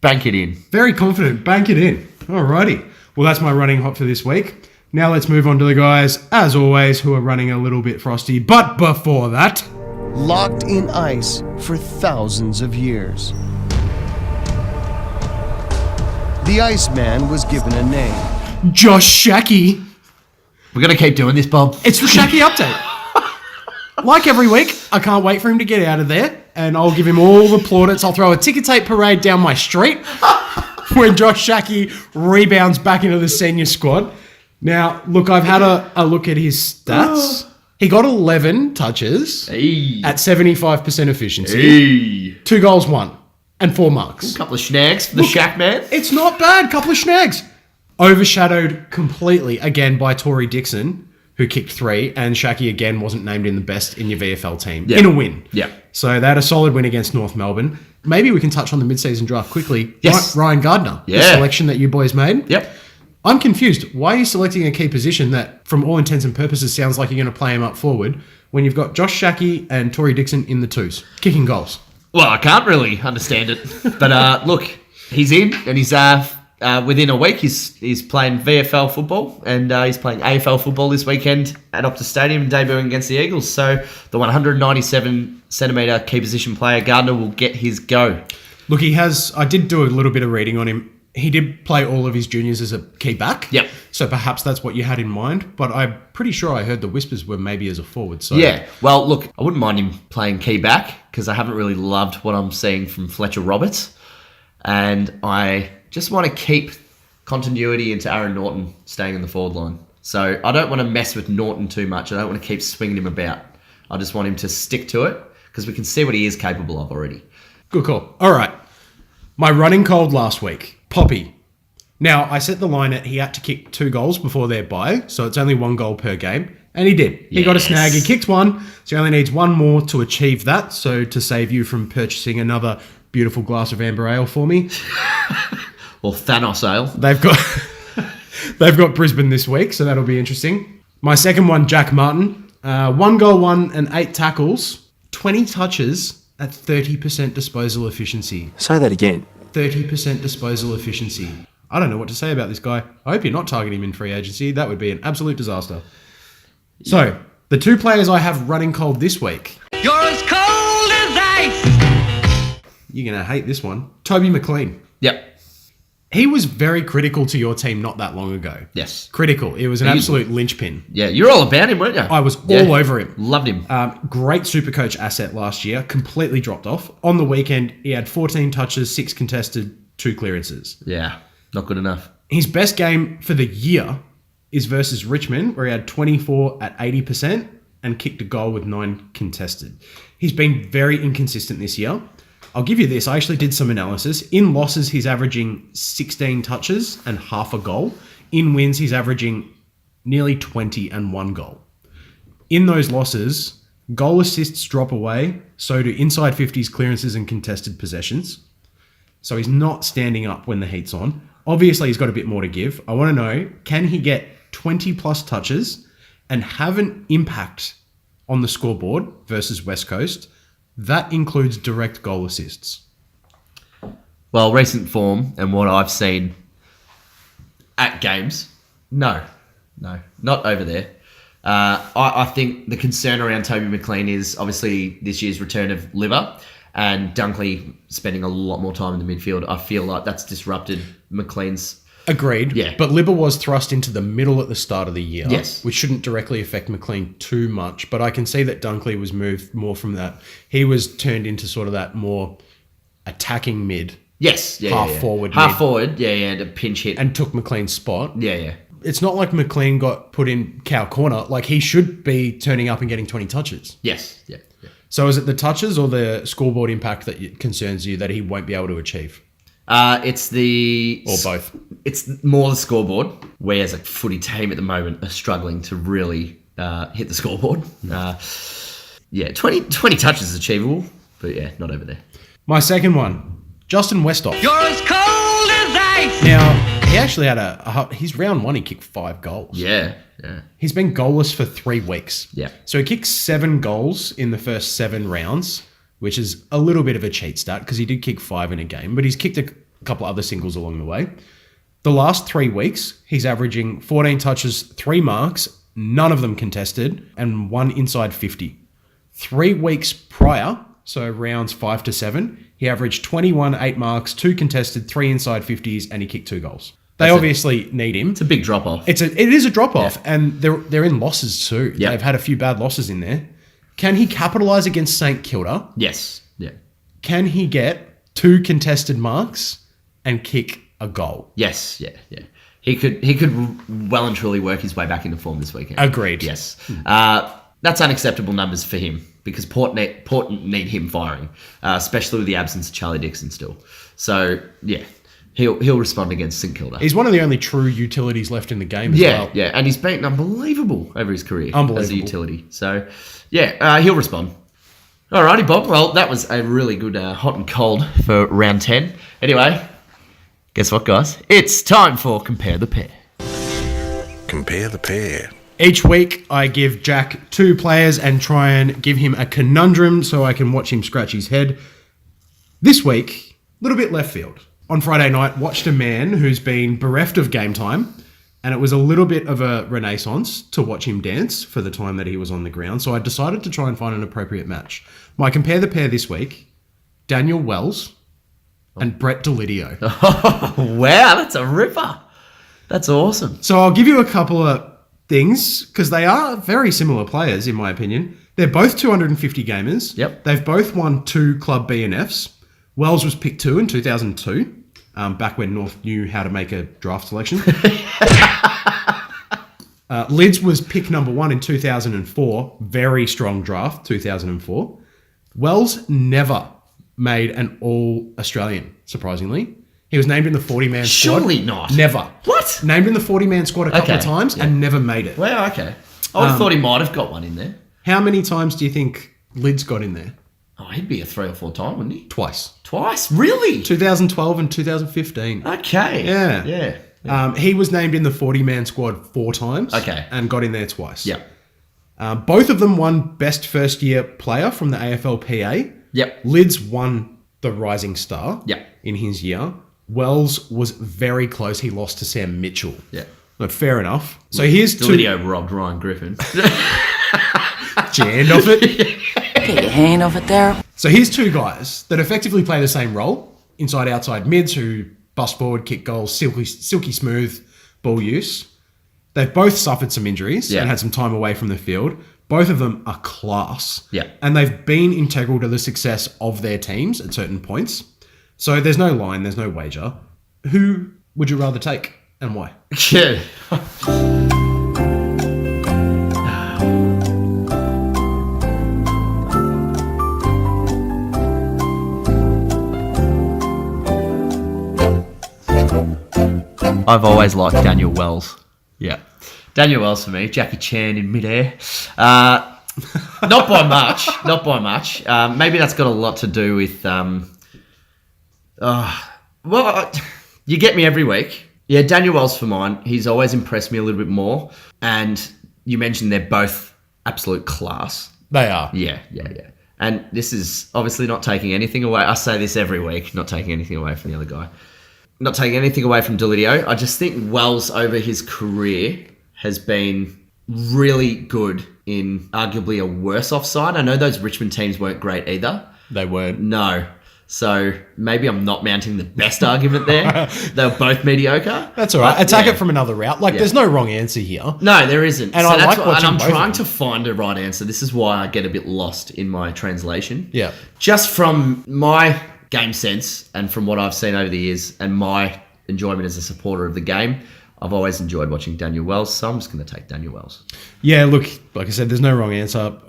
Bank it in. Very confident. Bank it in. Alrighty. Well, that's my running hot for this week. Now let's move on to the guys, as always, who are running a little bit frosty. But before that... Locked in ice for thousands of years. The Iceman was given a name. Josh Shackey. We're going to keep doing this, Bob. It's the Shackey update. Like every week, I can't wait for him to get out of there, and I'll give him all the plaudits. I'll throw a ticker tape parade down my street when Josh Shackey rebounds back into the senior squad. Now, look, I've had a look at his stats. He got 11 touches at 75% efficiency. 2 goals, 1, and 4 marks. A couple of snags for the Shack man. It's not bad. Couple of snags. Overshadowed completely, again, by Tory Dixon, who kicked 3, and Shackey, again, wasn't named in the best in your VFL team. Yeah. In a win. Yeah. So they had a solid win against North Melbourne. Maybe we can touch on the mid-season draft quickly. Yes. Ryan Gardner, the selection that you boys made. Yep. I'm confused. Why are you selecting a key position that, from all intents and purposes, sounds like you're going to play him up forward when you've got Josh Shackey and Tory Dixon in the 2s, kicking goals? Well, I can't really understand it. But look, he's in, and he's within a week, he's playing VFL football, and he's playing AFL football this weekend at Optus Stadium and debuting against the Eagles. So the 197-centimetre key position player, Gardner, will get his go. Look, I did do a little bit of reading on him. He did play all of his juniors as a key back. Yep. So perhaps that's what you had in mind. But I'm pretty sure I heard the whispers were maybe as a forward. So Yeah. Well, look, I wouldn't mind him playing key back because I haven't really loved what I'm seeing from Fletcher Roberts. And I just want to keep continuity into Aaron Norton staying in the forward line. So I don't want to mess with Norton too much. I don't want to keep swinging him about. I just want him to stick to it because we can see what he is capable of already. Good call. All right. My running cold last week. Poppy. Now, I set the line at he had to kick 2 goals before their bye, so it's only 1 goal per game, and he did. He got a snag, he kicked 1, so he only needs 1 more to achieve that, so to save you from purchasing another beautiful glass of amber ale for me. Or Thanos ale. They've got They've got Brisbane this week, so that'll be interesting. My second one, Jack Martin. 1 goal, 1 and 8 tackles, 20 touches at 30% disposal efficiency. Say that again. 30% disposal efficiency. I don't know what to say about this guy. I hope you're not targeting him in free agency. That would be an absolute disaster. So, the 2 players I have running cold this week. You're as cold as ice. You're going to hate this one. Toby McLean. Yep. He was very critical to your team not that long ago. Yes. Critical. It was an absolute linchpin. Yeah, you're all about him, weren't you? I was all over him. Loved him. Great Supercoach asset last year. Completely dropped off. On the weekend, he had 14 touches, 6 contested, 2 clearances. Yeah, not good enough. His best game for the year is versus Richmond, where he had 24 at 80% and kicked a goal with 9 contested. He's been very inconsistent this year. I'll give you this. I actually did some analysis. In losses, he's averaging 16 touches and half a goal. In wins, he's averaging nearly 20 and 1 goal. In those losses, goal assists drop away, so do inside 50s clearances and contested possessions. So he's not standing up when the heat's on. Obviously, he's got a bit more to give. I want to know, can he get 20 plus touches and have an impact on the scoreboard versus West Coast? That includes direct goal assists. Well, recent form and what I've seen at games, no, not over there. I think the concern around Toby McLean is obviously this year's return of Liver and Dunkley spending a lot more time in the midfield. I feel like that's disrupted McLean's. Agreed. Yeah. But Libba was thrust into the middle at the start of the year. Yes. Which shouldn't directly affect McLean too much. But I can see that Dunkley was moved more from that. He was turned into sort of that more attacking mid. Yes. Yeah. Forward. Half mid, forward. Yeah. And a pinch hit. and took McLean's spot. Yeah. It's not like McLean got put in cow corner. Like, he should be turning up and getting 20 touches. Yes. Yeah. So is it the touches or the scoreboard impact that concerns you that he won't be able to achieve? It's the... Or both? It's more the scoreboard, whereas a footy team at the moment are struggling to really hit the scoreboard. 20 touches is achievable, but yeah, not over there. My second one, Justin Westhoff. You're as cold as ice. Now, he actually had his round 1, he kicked 5 goals. Yeah. He's been goalless for 3 weeks. Yeah. So he kicked 7 goals in the first 7 rounds, which is a little bit of a cheat stat because he did kick 5 in a game, but he's kicked a couple other singles along the way. The last 3 weeks, he's averaging 14 touches, 3 marks, none of them contested, and 1 inside 50. 3 weeks prior, so rounds 5 to 7, he averaged 21, 8 marks, 2 contested, 3 inside 50s, and he kicked 2 goals. They obviously need him. It's a big drop-off. It is a drop-off, and they're in losses too. Yeah. They've had a few bad losses in there. Can he capitalise against St Kilda? Yes. Yeah. Can he get 2 contested marks and kick a goal? Yes. Yeah. He could well and truly work his way back into form this weekend. Agreed. Yes. That's unacceptable numbers for him because Port need him firing, especially with the absence of Charlie Dixon still. So, yeah, he'll respond against St Kilda. He's one of the only true utilities left in the game as well. Yeah, and he's been unbelievable over his career Unbelievable. as a utility. So, yeah, he'll respond. Alrighty, Bob. Well, that was a really good hot and cold for round 10. Anyway, guess what, guys? It's time for Compare the Pair. Compare the pair. Each week, I give Jack 2 players and try and give him a conundrum so I can watch him scratch his head. This week, a little bit left field. On Friday night, watched a man who's been bereft of game time, and it was a little bit of a renaissance to watch him dance for the time that he was on the ground, so I decided to try and find an appropriate match. My Compare the Pair this week, Daniel Wells and Brett Delidio. Oh, wow, that's a ripper. That's awesome. So I'll give you a couple of things, because they are very similar players, in my opinion. They're both 250 gamers. Yep. They've both won 2 club BNFs. Wells was picked 2 in 2002, back when North knew how to make a draft selection. Lids was pick number 1 in 2004. Very strong draft, 2004. Wells never made an All-Australian, surprisingly. He was named in the 40-man squad. Surely not. Never. What? Named in the 40-man squad a couple of Okay, times and never made it. Well, okay. I would have thought he might have got one in there. How many times do you think Lids got in there? Oh, he'd be a 3 or 4 time, wouldn't he? Twice. Twice? Really? 2012 and 2015. Okay. Yeah. Yeah. He was named in the 40-man squad 4 times. Okay. And got in there twice. Yeah. Both of them won Best First-Year Player from the AFLPA. Yep. Lids won the Rising Star Yep. in his year. Wells was very close. He lost to Sam Mitchell. Yeah. But fair enough. So here's two... Delidio robbed Ryan Griffin. Get your hand off it. Get your hand off it there. So here's 2 guys that effectively play the same role. Inside-outside mids who bust forward, kick goals, silky smooth ball use. They've both suffered some injuries and had some time away from the field. Both of them are class. Yeah. And they've been integral to the success of their teams at certain points. So there's no line, there's no wager. Who would you rather take and why? Yeah. I've always liked Daniel Wells. Yeah. Daniel Wells for me. Jackie Chan in midair. Not by much. Not by much. Maybe that's got a lot to do with... you get me every week. Yeah, Daniel Wells for mine. He's always impressed me a little bit more. And you mentioned they're both absolute class. They are. Yeah. And this is obviously not taking anything away. I say this every week, not taking anything away from the other guy. Not taking anything away from Delidio. I just think Wells over his career has been really good in arguably a worse offside. I know those Richmond teams weren't great either. They weren't. No. So maybe I'm not mounting the best argument there. They were both mediocre. That's all right. Attack it from another route. There's no wrong answer here. No, there isn't. And so I like and watching I'm both trying of them. to find a right answer. This is why I get a bit lost in my translation. Yeah. Just from my game sense and from what I've seen over the years and my enjoyment as a supporter of the game, I've always enjoyed watching Daniel Wells, so I'm just going to take Daniel Wells. Yeah, look, like I said, there's no wrong answer.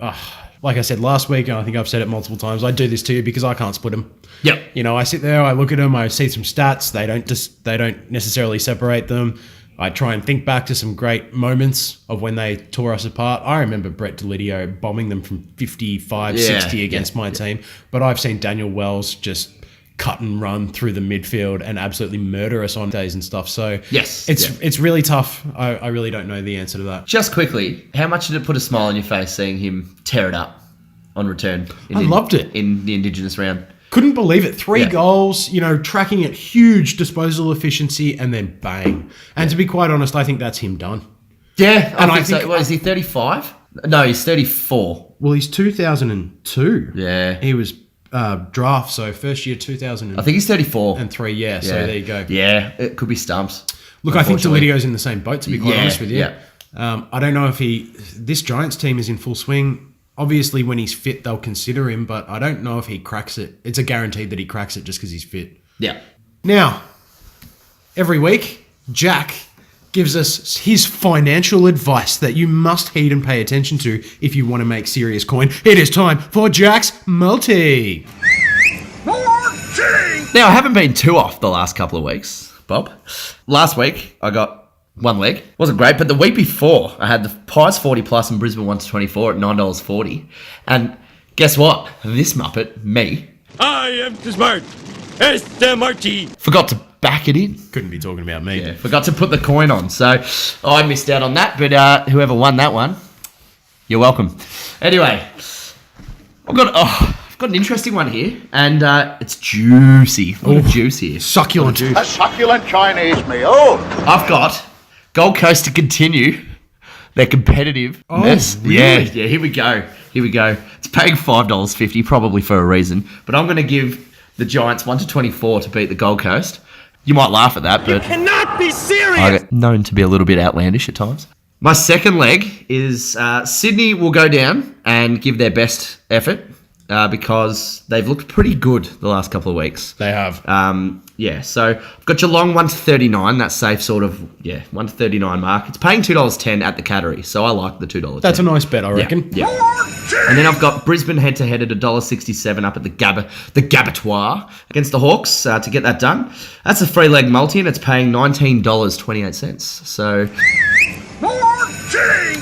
Like I said last week, and I think I've said it multiple times, I do this to you because I can't split them. Yep. You know, I sit there, I look at them, I see some stats. They don't necessarily separate them. I try and think back to some great moments of when they tore us apart. I remember Brett Delidio bombing them from 55, 60 against my team. But I've seen Daniel Wells just cut and run through the midfield and absolutely murder us on days and stuff. So yes, it's really tough. I really don't know the answer to that. Just quickly, how much did it put a smile on your face seeing him tear it up on return? I loved it. In the Indigenous round. Couldn't believe it. 3 goals, tracking at huge disposal efficiency, and then bang. And to be quite honest, I think that's him done. Yeah, and I think so. What, is he 35? No, he's 34. Well, he's 2002. Yeah. He was draft, so first year 2000. I think he's 34. And 3, yeah. So there you go. Yeah, it could be stumps. Look, I think Delidio's in the same boat, to be quite honest with you. Yeah. I don't know if this Giants team is in full swing. Obviously, when he's fit, they'll consider him, but I don't know if he cracks it. It's a guarantee that he cracks it just because he's fit. Yeah. Now, every week, Jack gives us his financial advice that you must heed and pay attention to if you want to make serious coin. It is time for Jack's Multi. Now, I haven't been too off the last couple of weeks, Bob. Last week, I got 1 leg. Wasn't great, but the week before, I had the Pies 40 plus and Brisbane 1 to 24 at $9.40. And guess what? This Muppet, me, I am too smart. It's Marty. forgot to back it in. Couldn't be talking about me. Yeah, forgot to put the coin on. So I missed out on that, but whoever won that one, you're welcome. Anyway, I've got an interesting one here, and it's juicy. A lot of juice here. Succulent juice. A succulent Chinese meal. I've got Gold Coast to continue their competitiveness. Oh, really? Yeah, here we go. It's paying $5.50, probably for a reason, but I'm going to give the Giants 1 to 24 to beat the Gold Coast. You might laugh at that, but... You cannot be serious! I get known to be a little bit outlandish at times. My second leg is Sydney will go down and give their best effort because they've looked pretty good the last couple of weeks. They have. So I've got Geelong 1 to 39. That's safe sort of, 1 to 39 mark. It's paying $2.10 at the Cattery, so I like the $2.10. That's a nice bet, I reckon. Yeah. And then I've got Brisbane head-to-head at $1.67 up at the Gabatoir against the Hawks to get that done. That's a free leg multi, and it's paying $19.28. So...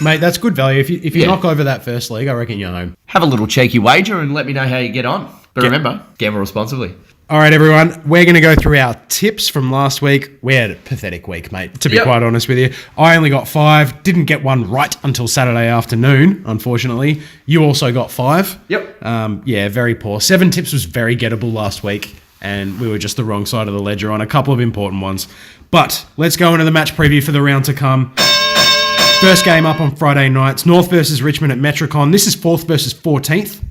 Mate, that's good value. If you knock over that first leg, I reckon you're home. Have a little cheeky wager and let me know how you get on. But remember, gamble responsibly. All right, everyone. We're going to go through our tips from last week. We had a pathetic week, mate, to be quite honest with you. I only got 5. Didn't get one right until Saturday afternoon, unfortunately. You also got 5. Yep. Yeah, very poor. 7 tips was very gettable last week, and we were just the wrong side of the ledger on a couple of important ones. But let's go into the match preview for the round to come. First game up on Friday nights. North versus Richmond at Metricon. This is 4th versus 14th.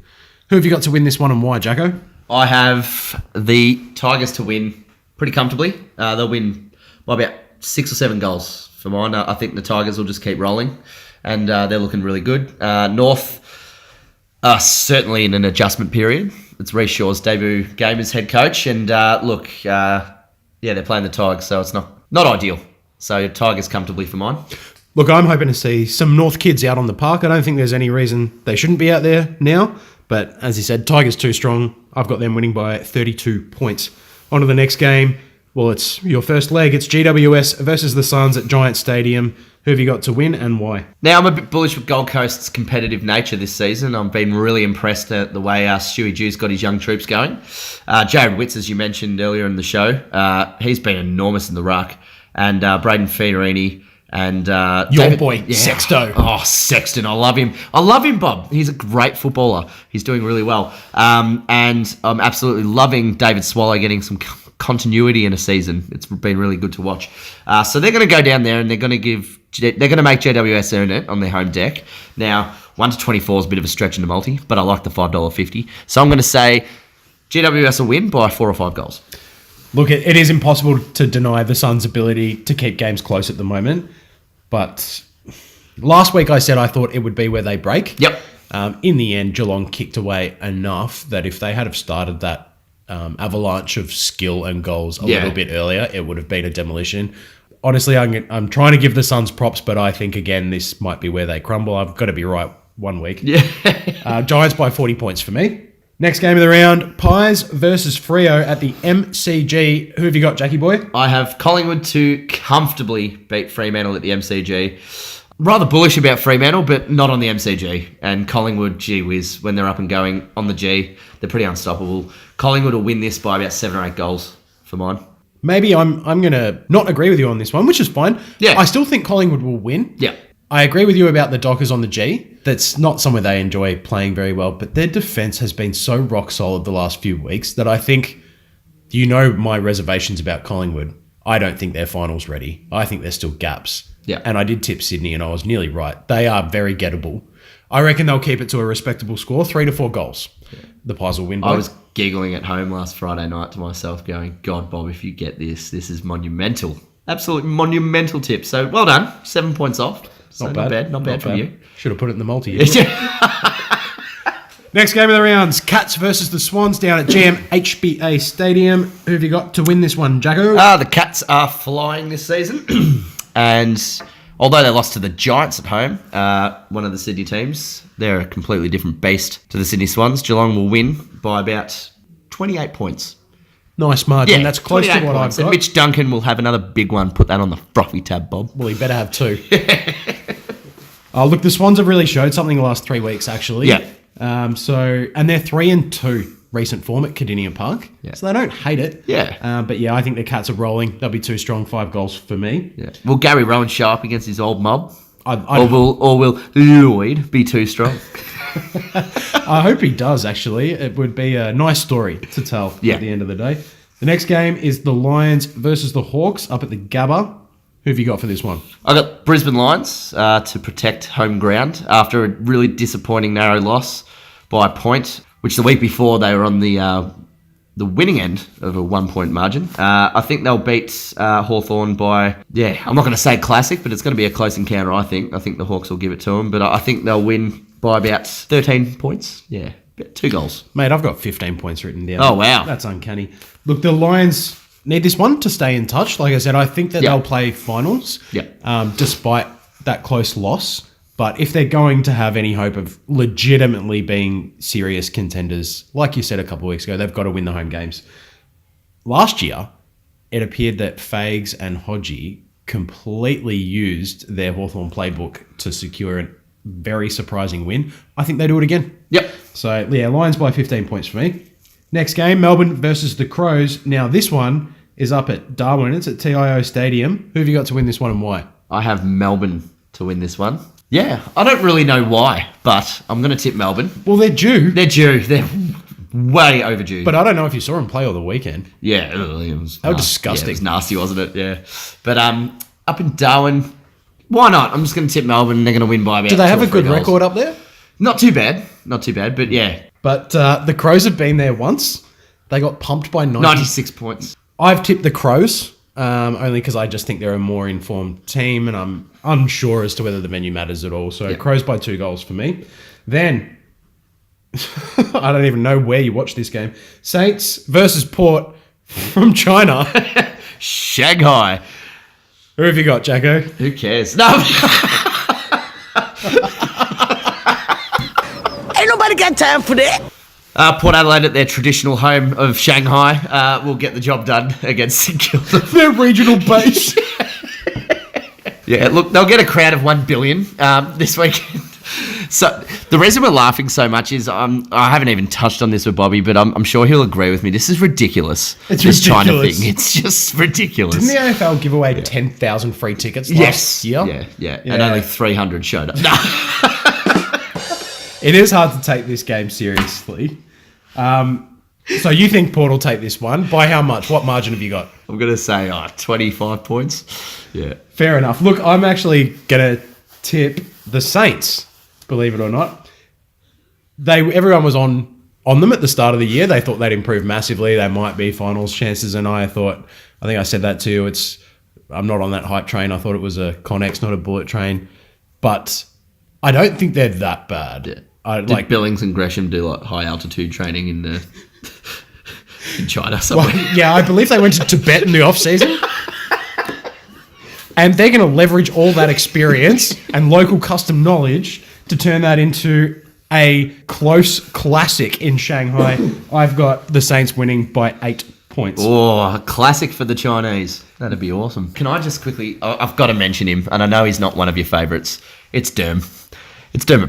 Who have you got to win this one and why, Jacko? I have the Tigers to win pretty comfortably. They'll win by about 6 or 7 goals for mine. I think the Tigers will just keep rolling, and they're looking really good. North are certainly in an adjustment period. It's Reece Shaw's debut game as head coach, and they're playing the Tigers, so it's not ideal. So Tigers comfortably for mine. Look, I'm hoping to see some North kids out on the park. I don't think there's any reason they shouldn't be out there now. But as he said, Tigers too strong. I've got them winning by 32 points. On to the next game. Well, it's your first leg. It's GWS versus the Suns at Giant Stadium. Who have you got to win and why? Now, I'm a bit bullish with Gold Coast's competitive nature this season. I've been really impressed at the way Stewie Dew's got his young troops going. Jared Witts, as you mentioned earlier in the show, he's been enormous in the ruck. And Braden Fiorini and boy, Sexto. Oh, Sexton, I love him. I love him, Bob. He's a great footballer. He's doing really well. And I'm absolutely loving David Swallow getting some continuity in a season. It's been really good to watch. So they're going to go down there and they're going to make GWS earn it on their home deck. Now, 1 to 24 is a bit of a stretch in the multi, but I like the $5.50. So I'm going to say GWS will win by 4 or 5 goals. Look, it is impossible to deny the Suns' ability to keep games close at the moment. But last week I said I thought it would be where they break. Yep. In the end, Geelong kicked away enough that if they had have started that avalanche of skill and goals a little bit earlier, it would have been a demolition. Honestly, I'm trying to give the Suns props, but I think, again, this might be where they crumble. I've got to be right one week. Yeah. Giants by 40 points for me. Next game of the round, Pies versus Freo at the MCG. Who have you got, Jackie boy? I have Collingwood to comfortably beat Fremantle at the MCG. Rather bullish about Fremantle, but not on the MCG. And Collingwood, gee whiz, when they're up and going on the G, they're pretty unstoppable. Collingwood will win this by about 7 or 8 goals for mine. Maybe I'm going to not agree with you on this one, which is fine. Yeah. I still think Collingwood will win. Yeah. I agree with you about the Dockers on the G. That's not somewhere they enjoy playing very well, but their defence has been so rock solid the last few weeks that I think, my reservations about Collingwood. I don't think they're finals ready. I think they're still gaps. Yeah. And I did tip Sydney and I was nearly right. They are very gettable. I reckon they'll keep it to a respectable score, 3 to 4 goals. Yeah. The Pies will win by. I was giggling at home last Friday night to myself going, God, Bob, if you get this is monumental. Absolute monumental tip. So well done. 7 points off. So not bad from you. Should have put it in the multi. Next game of the rounds, Cats versus the Swans down at GMHBA Stadium. Who have you got to win this one, Jacko? The Cats are flying this season. And although they lost to the Giants at home, one of the Sydney teams, they're a completely different beast to the Sydney Swans. Geelong will win by about 28 points. Nice margin. Yeah, that's close to what I've got. And Mitch Duncan will have anher big one. Put that on the Frothy tab, Bob. Well, he better have 2. Look, the Swans have really showed something the last 3 weeks, actually. Yeah. And they're 3-2 recent form at Cardinia Park. Yeah. So they don't hate it. Yeah. But yeah, I think the Cats are rolling. They'll be too strong. 5 goals for me. Yeah. Will Gary Rowan show up against his old mob? Or will Lloyd be too strong? I hope he does, actually. It would be a nice story to tell at the end of the day. The next game is the Lions versus the Hawks up at the Gabba. Who have you got for this one? I got Brisbane Lions to protect home ground after a really disappointing narrow loss by a point, which the week before they were on the winning end of a 1 point margin. I think they'll beat Hawthorn by, I'm not going to say classic, but it's going to be a close encounter, I think. I think the Hawks will give it to them, but I think they'll win by about 13 points. Yeah, 2 goals. Mate, I've got 15 points written down. Oh, wow. That's uncanny. Look, the Lions need this one to stay in touch. Like I said, I think that they'll play finals despite that close loss. But if they're going to have any hope of legitimately being serious contenders, like you said a couple of weeks ago, they've got to win the home games. Last year, it appeared that Fags and Hodgie completely used their Hawthorn playbook to secure a very surprising win. I think they do it again. Yep. So, yeah, Lions by 15 points for me. Next game, Melbourne versus the Crows. Now, this one is up at Darwin. It's at TIO Stadium. Who have you got to win this one and why? I have Melbourne to win this one. Yeah, I don't really know why, but I'm going to tip Melbourne. Well, they're due. They're due. They're way overdue. But I don't know if you saw them play all the weekend. Yeah, it was they were disgusting. Yeah, it was nasty, wasn't it? Yeah. But up in Darwin, why not? I'm just going to tip Melbourne. They're going to win by about Do they have a good goals. record up there? Not too bad. Not too bad, but yeah. But the Crows have been there once. They got pumped by 96 points. I've tipped the Crows, only because I just think they're a more informed team, and I'm unsure as to whether the venue matters at all. So Crows by 2 goals for me. Then, I don't even know where you watch this game. Saints versus Port from China. Shanghai. Who have you got, Jacko? Who cares? No. Ain't nobody got time for that. Port Adelaide at their traditional home of Shanghai will get the job done against St Kilda. Their regional base. Yeah, look, they'll get a crowd of 1 billion this weekend. So the reason we're laughing so much is I haven't even touched on this with Bobby, but I'm sure he'll agree with me. This is ridiculous. It's this ridiculous. China thing. It's just ridiculous. Didn't the AFL give away 10,000 free tickets last year? Yeah. And only 300 showed up. No. It is hard to take this game seriously. So you think Port will take this one? By how much? What margin have you got? I'm going to say 25 points. Yeah. Fair enough. Look, I'm actually going to tip the Saints, believe it or not. Everyone was on them at the start of the year. They thought they'd improve massively. They might be finals chances, and I think I said that too. I'm not on that hype train. I thought it was a Connex, not a bullet train. But I don't think they're that bad. Yeah. Did Billings and Gresham do like high altitude training in China somewhere? Well, yeah, I believe they went to Tibet in the off season, and they're going to leverage all that experience and local custom knowledge to turn that into a close classic in Shanghai. I've got the Saints winning by 8 points. Oh, a classic for the Chinese. That'd be awesome. Can I just quickly... I've got to mention him, and I know he's not one of your favourites. It's Dermot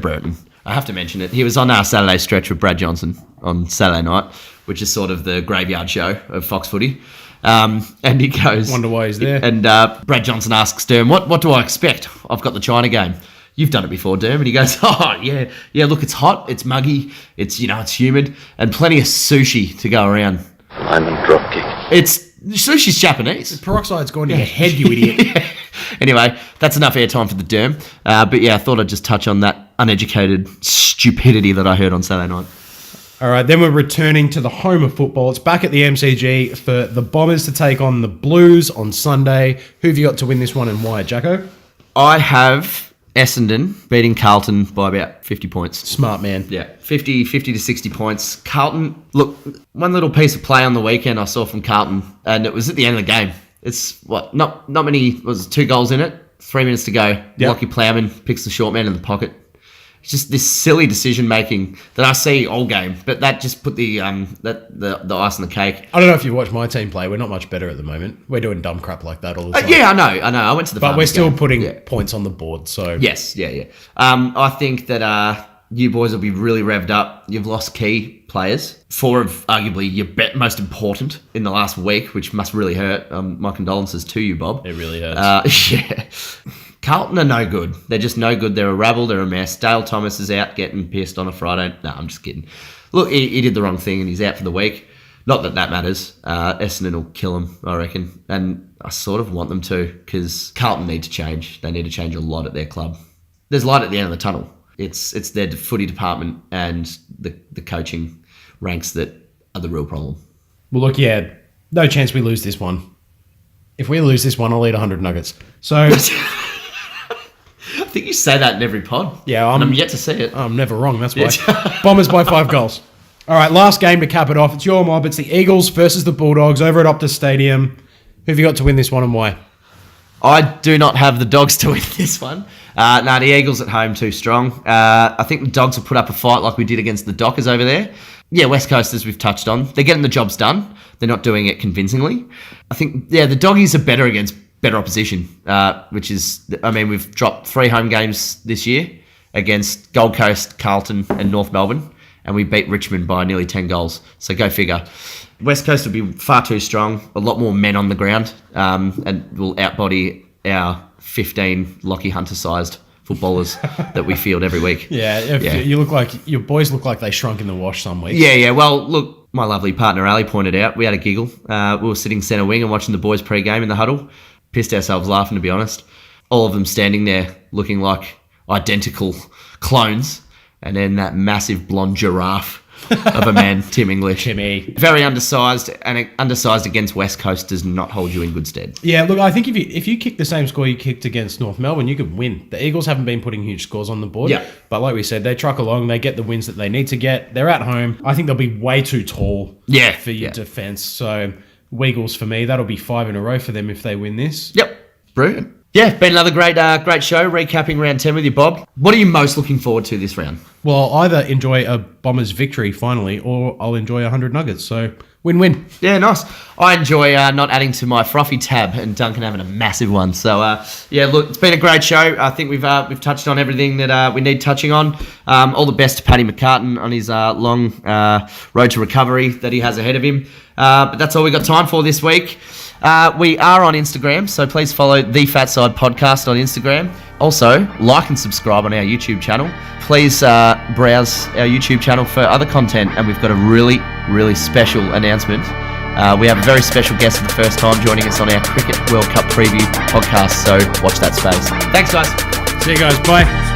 Burton. I have to mention it. He was on our Saturday stretch with Brad Johnson on Saturday night, which is sort of the graveyard show of Fox Footy. And he goes... Wonder why he's there. And Brad Johnson asks Derm, what do I expect? I've got the China game. You've done it before, Derm. And he goes, oh, yeah, look, it's hot, it's muggy, it's humid, and plenty of sushi to go around. I'm in dropkick. Sushi's Japanese. Peroxide's going to your head, you idiot. Yeah. Anyway, that's enough airtime for the Derm. But yeah, I thought I'd just touch on that uneducated stupidity that I heard on Saturday night. All right, then we're returning to the home of football. It's back at the MCG for the Bombers to take on the Blues on Sunday. Who have you got to win this one and why, Jacko? I have Essendon beating Carlton by about 50 points. Smart man. Yeah, 50 to 60 points. Carlton, look, one little piece of play on the weekend I saw from Carlton, and it was at the end of the game. It's, not many, was 2 goals in it, 3 minutes to go. Yep. Lockie Plowman picks the short man in the pocket. It's just this silly decision-making that I see all game, but that just put the the ice on the cake. I don't know if you watch my team play. We're not much better at the moment. We're doing dumb crap like that all the time. Yeah, I know. I went to the But we're still game. putting points on the board, so... Yes, yeah. I think that you boys will be really revved up. You've lost key players. 4 of arguably your most important in the last week, which must really hurt. My condolences to you, Bob. It really hurts. Yeah. Carlton are no good. They're just no good. They're a rabble. They're a mess. Dale Thomas is out getting pissed on a Friday. No, I'm just kidding. Look, he did the wrong thing and he's out for the week. Not that matters. Essendon will kill him, I reckon. And I sort of want them to because Carlton need to change. They need to change a lot at their club. There's light at the end of the tunnel. It's their footy department and the coaching ranks that are the real problem. Well, look, yeah, no chance we lose this one. If we lose this one, I'll eat 100 nuggets. So... I think you say that in every pod. Yeah, I'm yet to see it. I'm never wrong, that's why. Bombers by 5 goals. All right, last game to cap it off. It's your mob. It's the Eagles versus the Bulldogs over at Optus Stadium. Who have you got to win this one and why? I do not have the Dogs to win this one. The Eagles at home too strong. I think the Dogs will put up a fight like we did against the Dockers over there. Yeah, West Coasters we've touched on. They're getting the jobs done. They're not doing it convincingly. I think, the Doggies are better against better opposition, which is, we've dropped 3 home games this year against Gold Coast, Carlton and North Melbourne, and we beat Richmond by nearly 10 goals. So go figure. West Coast will be far too strong, a lot more men on the ground, and will outbody our 15 Lockie Hunter-sized footballers that we field every week. You look like your boys look like they shrunk in the wash some weeks. Yeah. Well, look, my lovely partner Ali pointed out, we had a giggle. We were sitting centre wing and watching the boys pre-game in the huddle. Pissed ourselves laughing, to be honest. All of them standing there looking like identical clones, and then that massive blonde giraffe of a man, Tim English. Timmy. Very undersized, and undersized against West Coast does not hold you in good stead. Yeah, look, I think if you kick the same score you kicked against North Melbourne, you could win. The Eagles haven't been putting huge scores on the board. Yeah. But like we said, they truck along, they get the wins that they need to get. They're at home. I think they'll be way too tall for your defence. So, Weagles for me, that'll be 5 in a row for them if they win this. Yep. Brilliant. Yeah, been another great show, recapping round 10 with you, Bob. What are you most looking forward to this round? Well, I'll either enjoy a Bombers victory finally, or I'll enjoy 100 nuggets. So, win-win. Yeah, nice. I enjoy not adding to my Frothy tab and Duncan having a massive one. So, look, it's been a great show. I think we've touched on everything that we need touching on. All the best to Paddy McCartin on his long road to recovery that he has ahead of him. But that's all we got time for this week. We are on Instagram, so please follow the Fatside Podcast on Instagram. Also, like and subscribe on our YouTube channel. Please browse our YouTube channel for other content, and we've got a really, really special announcement. We have a very special guest for the first time joining us on our Cricket World Cup preview podcast, so watch that space. Thanks, guys. See you guys. Bye.